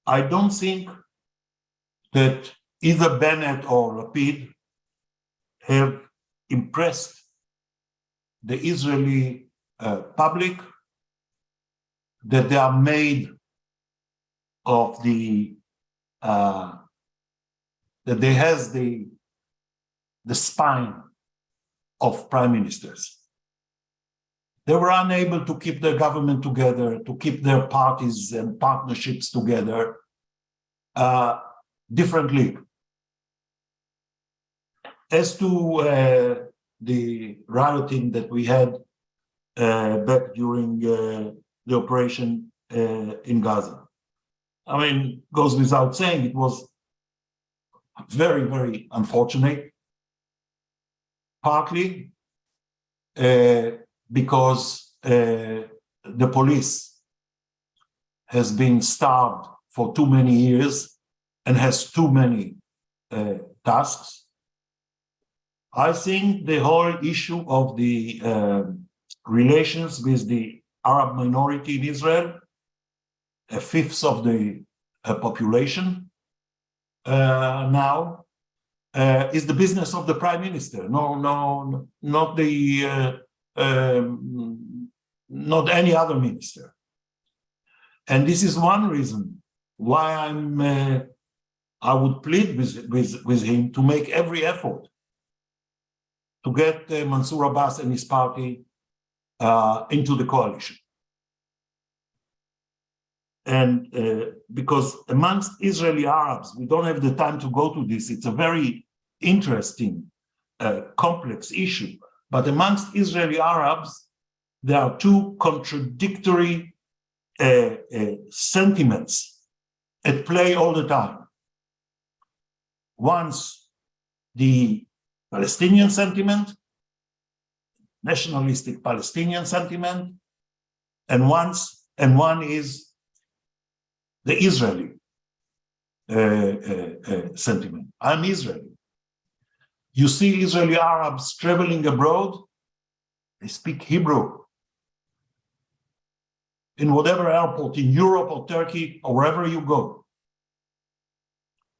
I don't think that either Bennett or Lapid have impressed the Israeli public, that they are made of the that they has the spine of prime ministers. They were unable to keep their government together, to keep their parties and partnerships together. Different league. As to the rioting that we had back during the operation in Gaza, I mean, goes without saying, it was very, very unfortunate, partly because the police has been starved for too many years and has too many tasks. I think the whole issue of the relations with the Arab minority in Israel, a fifth of the population now, is the business of the prime minister. No, not the not any other minister. And this is one reason why I would plead with him to make every effort to get Mansour Abbas and his party into the coalition. And because amongst Israeli Arabs, we don't have the time to go to this, it's a very interesting, complex issue. But amongst Israeli Arabs, there are two contradictory sentiments at play all the time. One's the Palestinian sentiment, nationalistic Palestinian sentiment, and one is the Israeli sentiment. I'm Israeli. You see Israeli Arabs traveling abroad, they speak Hebrew. In whatever airport, in Europe or Turkey or wherever you go.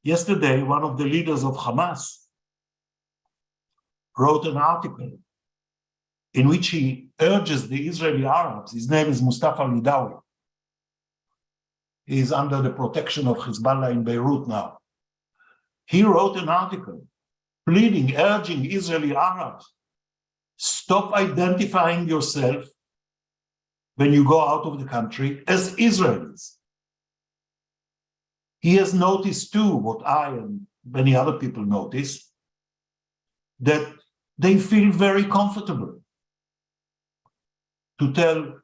Yesterday, one of the leaders of Hamas wrote an article in which he urges the Israeli Arabs, his name is Mustafa Lidawi. He is under the protection of Hezbollah in Beirut now. He wrote an article pleading, urging Israeli Arabs, stop identifying yourself when you go out of the country as Israelis. He has noticed too, what I and many other people notice, that they feel very comfortable to tell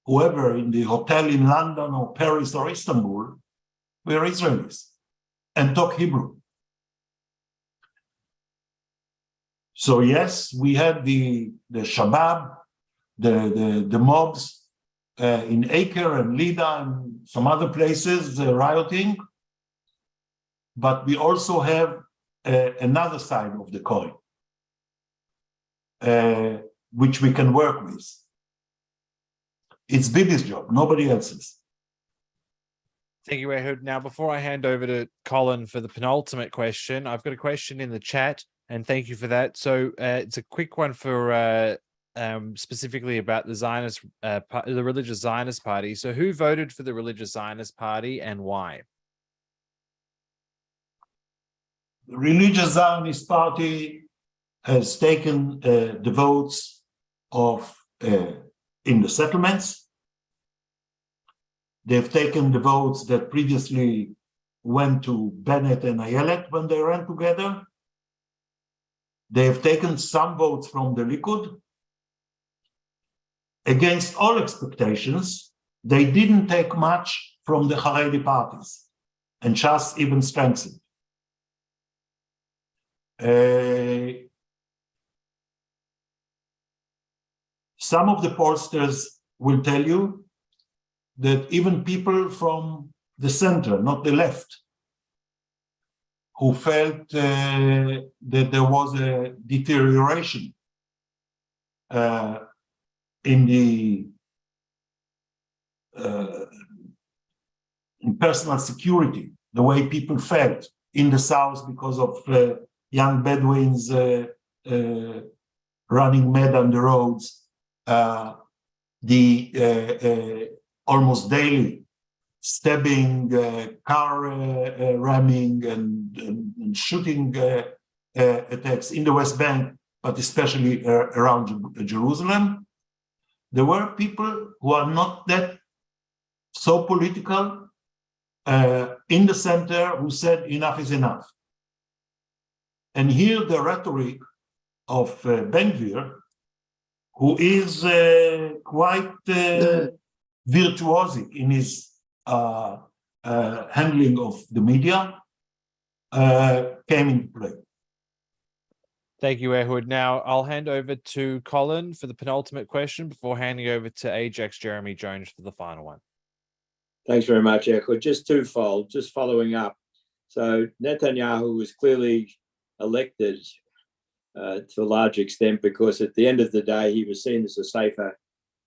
whoever in the hotel in London or Paris or Istanbul, we're Israelis, and talk Hebrew. So yes, we had the Shabab, the mobs in Acre and Lida and some other places rioting, but we also have another side of the coin, which we can work with. It's Bibi's job, nobody else's. Thank you, Ehud. Now, before I hand over to Colin for the penultimate question, I've got a question in the chat, and thank you for that. So it's a quick one for specifically about the Zionist, the religious Zionist party. So who voted for the religious Zionist party and why? The religious Zionist party has taken the votes of in the settlements. They've taken the votes that previously went to Bennett and Ayelet when they ran together. They've taken some votes from the Likud. Against all expectations, they didn't take much from the Haredi parties, and Shas even strengthened. Some of the pollsters will tell you that even people from the center, not the left, who felt that there was a deterioration in the in personal security, the way people felt in the south because of young Bedouins running mad on the roads, almost daily stabbing, car ramming, and shooting attacks in the West Bank, but especially around Jerusalem. There were people who are not that so political in the center who said enough is enough. And here the rhetoric of Ben-Gvir, who is quite virtuosic in his handling of the media, came into play. Thank you, Ehud. Now I'll hand over to Colin for the penultimate question before handing over to AIJAC's Jeremy Jones for the final one. Thanks very much, Ehud. Just twofold, just following up. So Netanyahu was clearly elected to a large extent because at the end of the day, he was seen as a safer,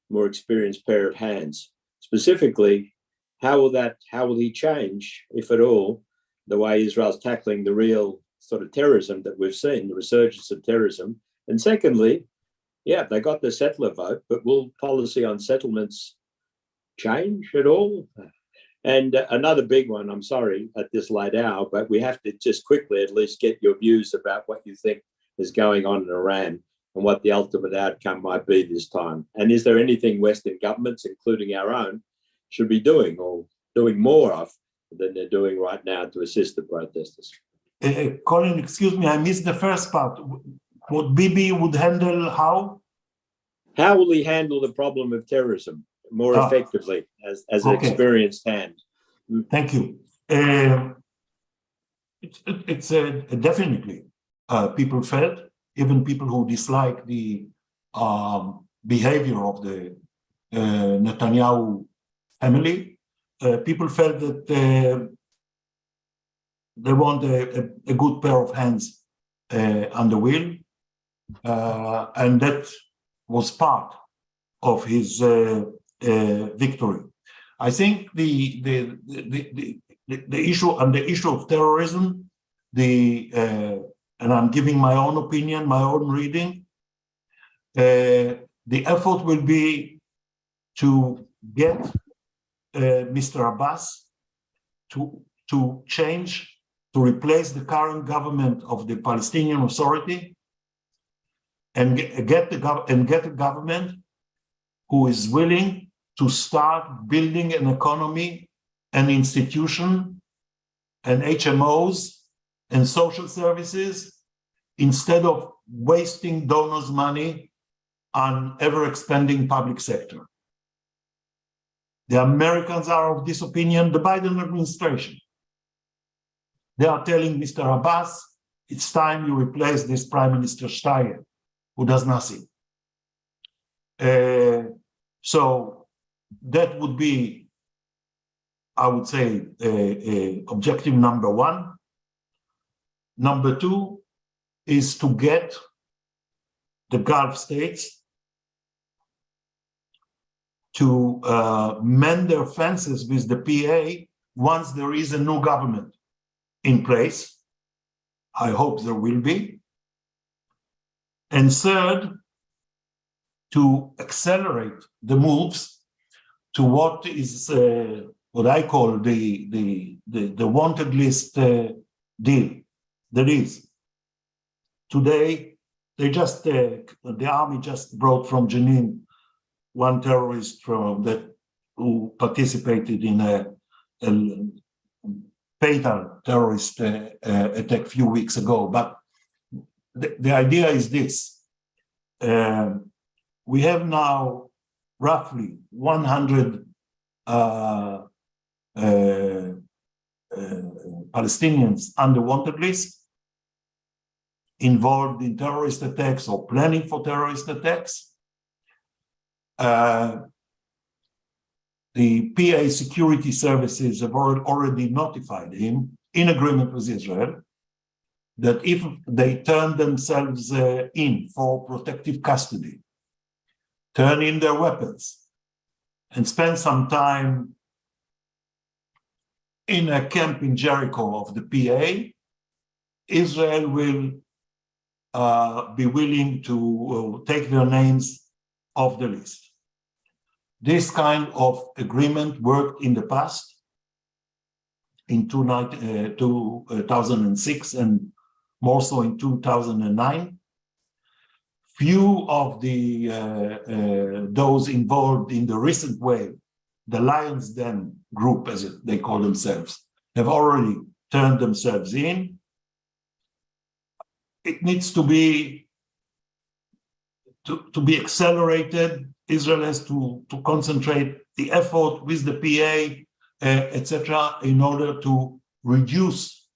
more experienced pair of hands. Specifically, how will he change, if at all, the way Israel's tackling the real sort of terrorism that we've seen, the resurgence of terrorism? And secondly, yeah, they got the settler vote, but will policy on settlements change at all? And another big one, I'm sorry at this late hour, but we have to just quickly at least get your views about what you think is going on in Iran and what the ultimate outcome might be this time. And is there anything Western governments, including our own, should be doing or doing more of than they're doing right now to assist the protesters? Colin, excuse me, I missed the first part. What Bibi would handle how? How will he handle the problem of terrorism more effectively as an experienced hand? Thank you. It's definitely people felt, even people who dislike the behavior of the Netanyahu family, people felt that they want a good pair of hands on the wheel, and that was part of his victory. I think the issue on the issue of terrorism, and I'm giving my own opinion, my own reading. The effort will be to get Mr. Abbas to change, to replace the current government of the Palestinian Authority, and get a government who is willing to start building an economy, an institution, and HMOs and social services, instead of wasting donors' money on ever-expanding public sector. The Americans are of this opinion, the Biden administration. They are telling Mr. Abbas, it's time you replace this Prime Minister Steyer, who does nothing. So that would be, I would say, objective number one. Number two is to get the Gulf states to mend their fences with the PA once there is a new government in place. I hope there will be. And third, to accelerate the moves to what is what I call the wanted list deal. That is, today they just the army just brought from Jenin one terrorist who participated in a fatal terrorist attack a few weeks ago. But the idea is this. We have now roughly 100 Palestinians on the wanted list, involved in terrorist attacks or planning for terrorist attacks. The PA security services have already notified him, in agreement with Israel, that if they turn themselves in for protective custody, turn in their weapons, and spend some time in a camp in Jericho of the PA, Israel will be willing to take their names off the list. This kind of agreement worked in the past in 2006 and more so in 2009. Few of the those involved in the recent wave, the Lions Den group, as they call themselves, have already turned themselves in. It needs to be accelerated. Israel has to concentrate the effort with the PA, etc., in order to reduce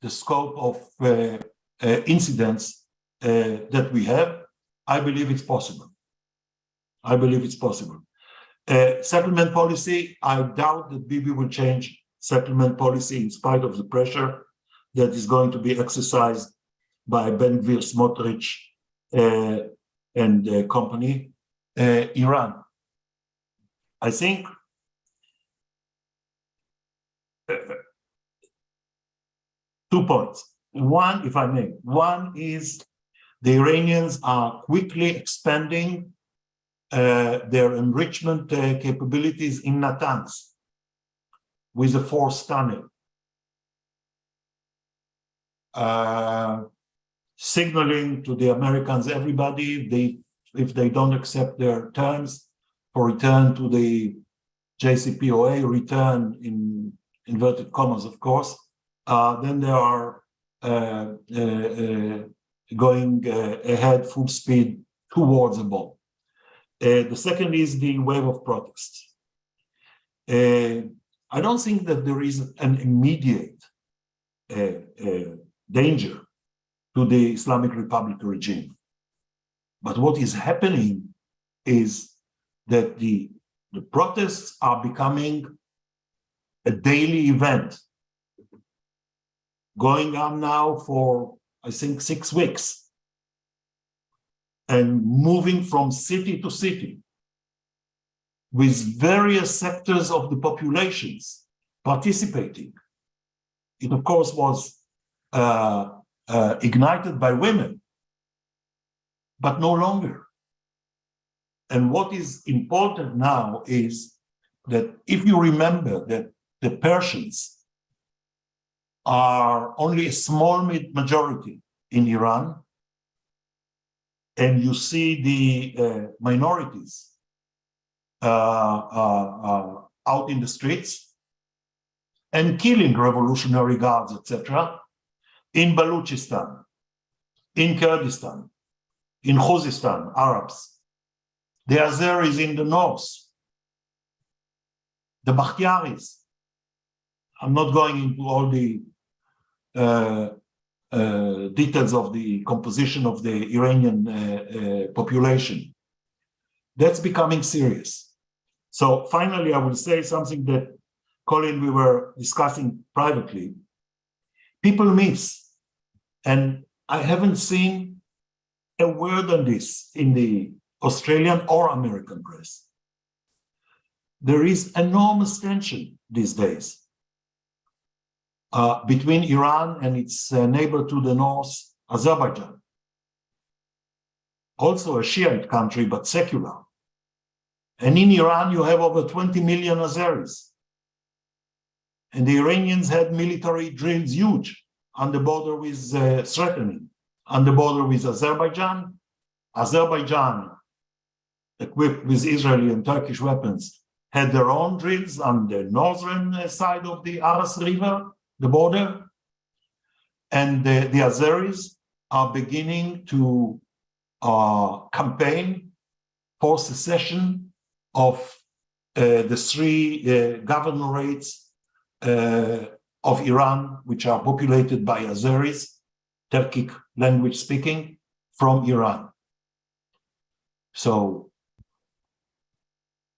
the scope of incidents that we have. I believe it's possible. I believe it's possible. Settlement policy, I doubt that Bibi will change settlement policy in spite of the pressure that is going to be exercised by Ben Gvir, Smotrich, and company. Iran. I think two points. One, if I may, one is the Iranians are quickly expanding their enrichment capabilities in Natanz with a forced tunnel, signaling to the Americans, everybody, if they don't accept their terms for return to the JCPOA, return in inverted commas, of course, then they are going ahead full speed towards a bomb. The second is the wave of protests. I don't think that there is an immediate danger to the Islamic Republic regime. But what is happening is that the protests are becoming a daily event, going on now for, I think, 6 weeks, and moving from city to city, with various sectors of the populations participating. It, of course, was ignited by women, but no longer. And what is important now is that if you remember that the Persians are only a small majority in Iran, and you see the minorities out in the streets and killing revolutionary guards, etc., in Baluchistan, in Kurdistan, in Khuzestan, Arabs, the Azeris in the north, the Bakhtiaris. I'm not going into all the details of the composition of the Iranian population. That's becoming serious. So finally, I will say something that, Colin, we were discussing privately. People miss, and I haven't seen a word on this in the Australian or American press. There is enormous tension these days between Iran and its neighbor to the north, Azerbaijan. Also a Shiite country, but secular. And in Iran, you have over 20 million Azeris. And the Iranians had military drills, huge, on the border with threatening, on the border with Azerbaijan. Azerbaijan, equipped with Israeli and Turkish weapons, had their own drills on the northern side of the Aras River, the border. And the Azeris are beginning to campaign for secession of the 3 governorates of Iran, which are populated by Azeris, Turkic language speaking, from Iran. So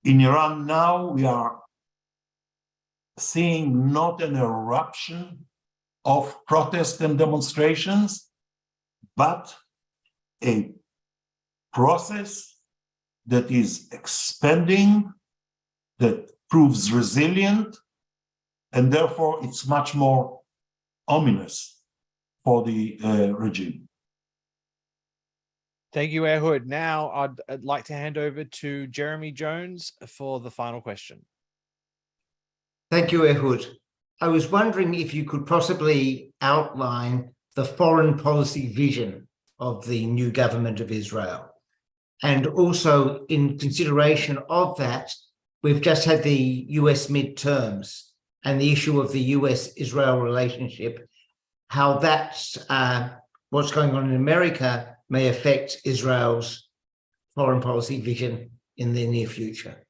in Iran now, we are seeing not an eruption of protests and demonstrations, but a process that is expanding, that proves resilient, and therefore it's much more ominous for the regime. Thank you, Ehud. Now I'd like to hand over to Jeremy Jones for the final question. Thank you, Ehud. I was wondering if you could possibly outline the foreign policy vision of the new government of Israel. And also, in consideration of that, we've just had the US midterms and the issue of the US-Israel relationship, how that's what's going on in America may affect Israel's foreign policy vision in the near future.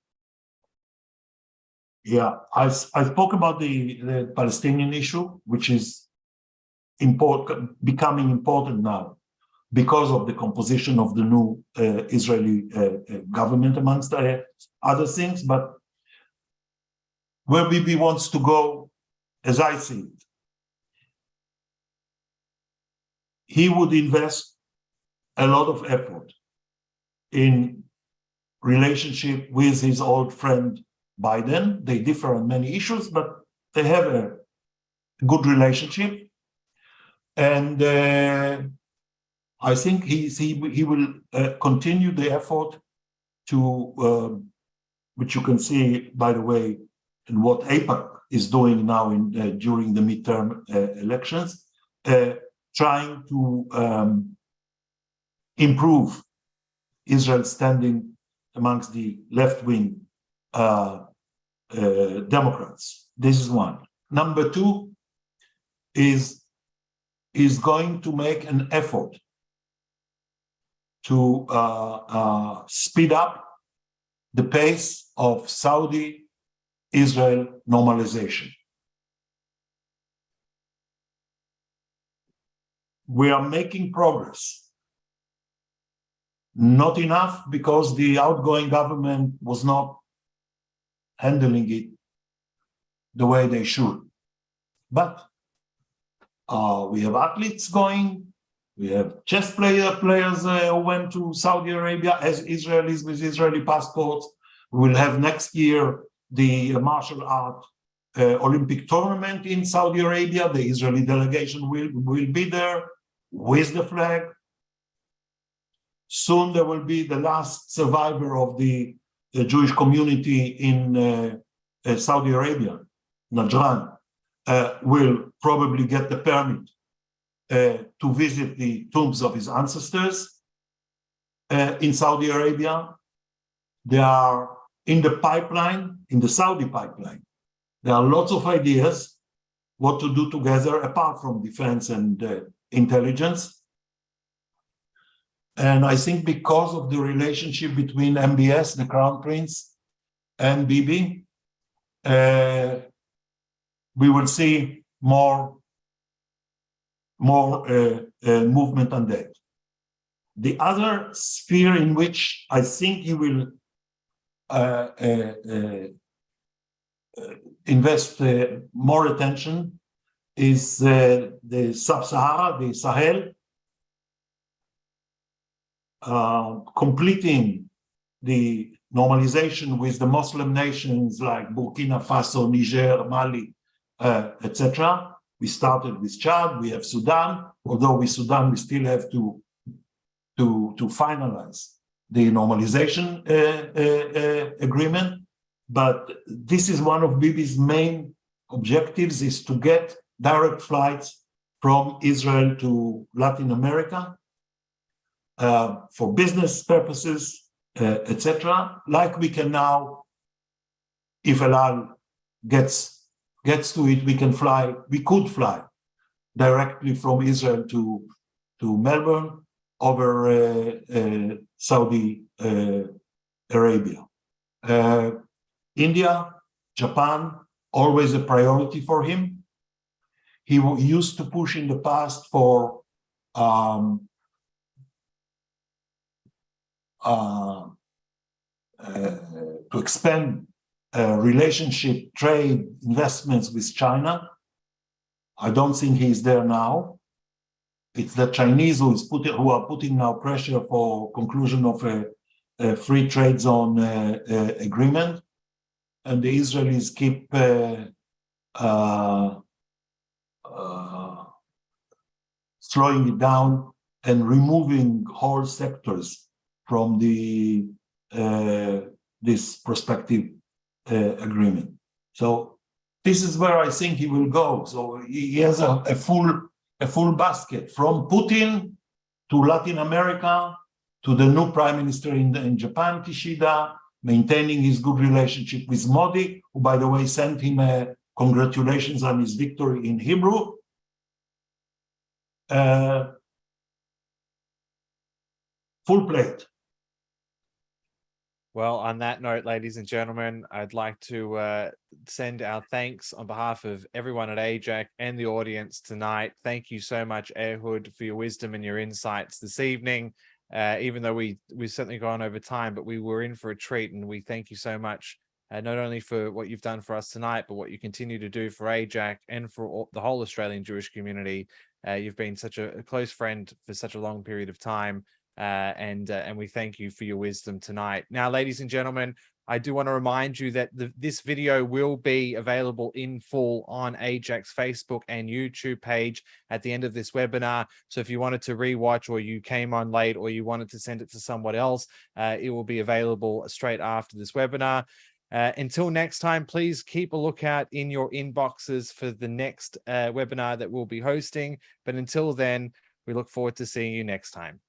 Yeah, I spoke about the Palestinian issue, which is becoming important now because of the composition of the new Israeli government, amongst other things. But where Bibi wants to go, as I see it, he would invest a lot of effort in relationship with his old friend Biden. They differ on many issues, but they have a good relationship. And I think he will continue the effort to, which you can see, by the way, in what AIPAC is doing now during the midterm elections, trying to improve Israel's standing amongst the left-wing Democrats. This is one. Number two is going to make an effort to speed up the pace of Saudi-Israel normalization. We are making progress. Not enough, because the outgoing government was not handling it the way they should. But we have athletes going, we have chess players who went to Saudi Arabia as Israelis with Israeli passports. We will have next year the martial art Olympic tournament in Saudi Arabia. The Israeli delegation will be there with the flag. Soon there will be the last survivor of the Jewish community in Saudi Arabia, Najran, will probably get the permit to visit the tombs of his ancestors in Saudi Arabia. They are in the pipeline, in the Saudi pipeline. There are lots of ideas what to do together apart from defense and intelligence. And I think because of the relationship between MBS, the Crown Prince, and Bibi, we will see more movement on that. The other sphere in which I think he will invest more attention is the Sub-Sahara, the Sahel, completing the normalization with the Muslim nations like Burkina Faso, Niger, Mali, etc. We started with Chad, we have Sudan, although with Sudan we still have to finalize the normalization agreement. But this is one of Bibi's main objectives, is to get direct flights from Israel to Latin America for business purposes, etc. Like we can now, if El Al gets to it, we could fly directly from Israel to Melbourne over Saudi Arabia. India, Japan, always a priority for him. He used to push in the past for to expand relationship, trade, investments with China. I don't think he's there now. It's the Chinese who are putting now pressure for conclusion of a free trade zone agreement, and the Israelis keep slowing it down and removing whole sectors from this prospective agreement. So this is where I think he will go. So he has a full basket, from Putin to Latin America to the new prime minister in Japan, Kishida, maintaining his good relationship with Modi, who, by the way, sent him congratulations on his victory in Hebrew. Full plate. Well, on that note, ladies and gentlemen, I'd like to send our thanks on behalf of everyone at AIJAC and the audience tonight. Thank you so much, Ehud, for your wisdom and your insights this evening. Even though we've certainly gone over time, but we were in for a treat, and we thank you so much, not only for what you've done for us tonight, but what you continue to do for AIJAC and for the whole Australian Jewish community. You've been such a close friend for such a long period of time. And we thank you for your wisdom tonight. Now, ladies and gentlemen, I do want to remind you that this video will be available in full on AIJAC's Facebook and YouTube page at the end of this webinar. So if you wanted to rewatch, or you came on late, or you wanted to send it to someone else, it will be available straight after this webinar. Until next time, please keep a lookout in your inboxes for the next webinar that we'll be hosting. But until then, we look forward to seeing you next time.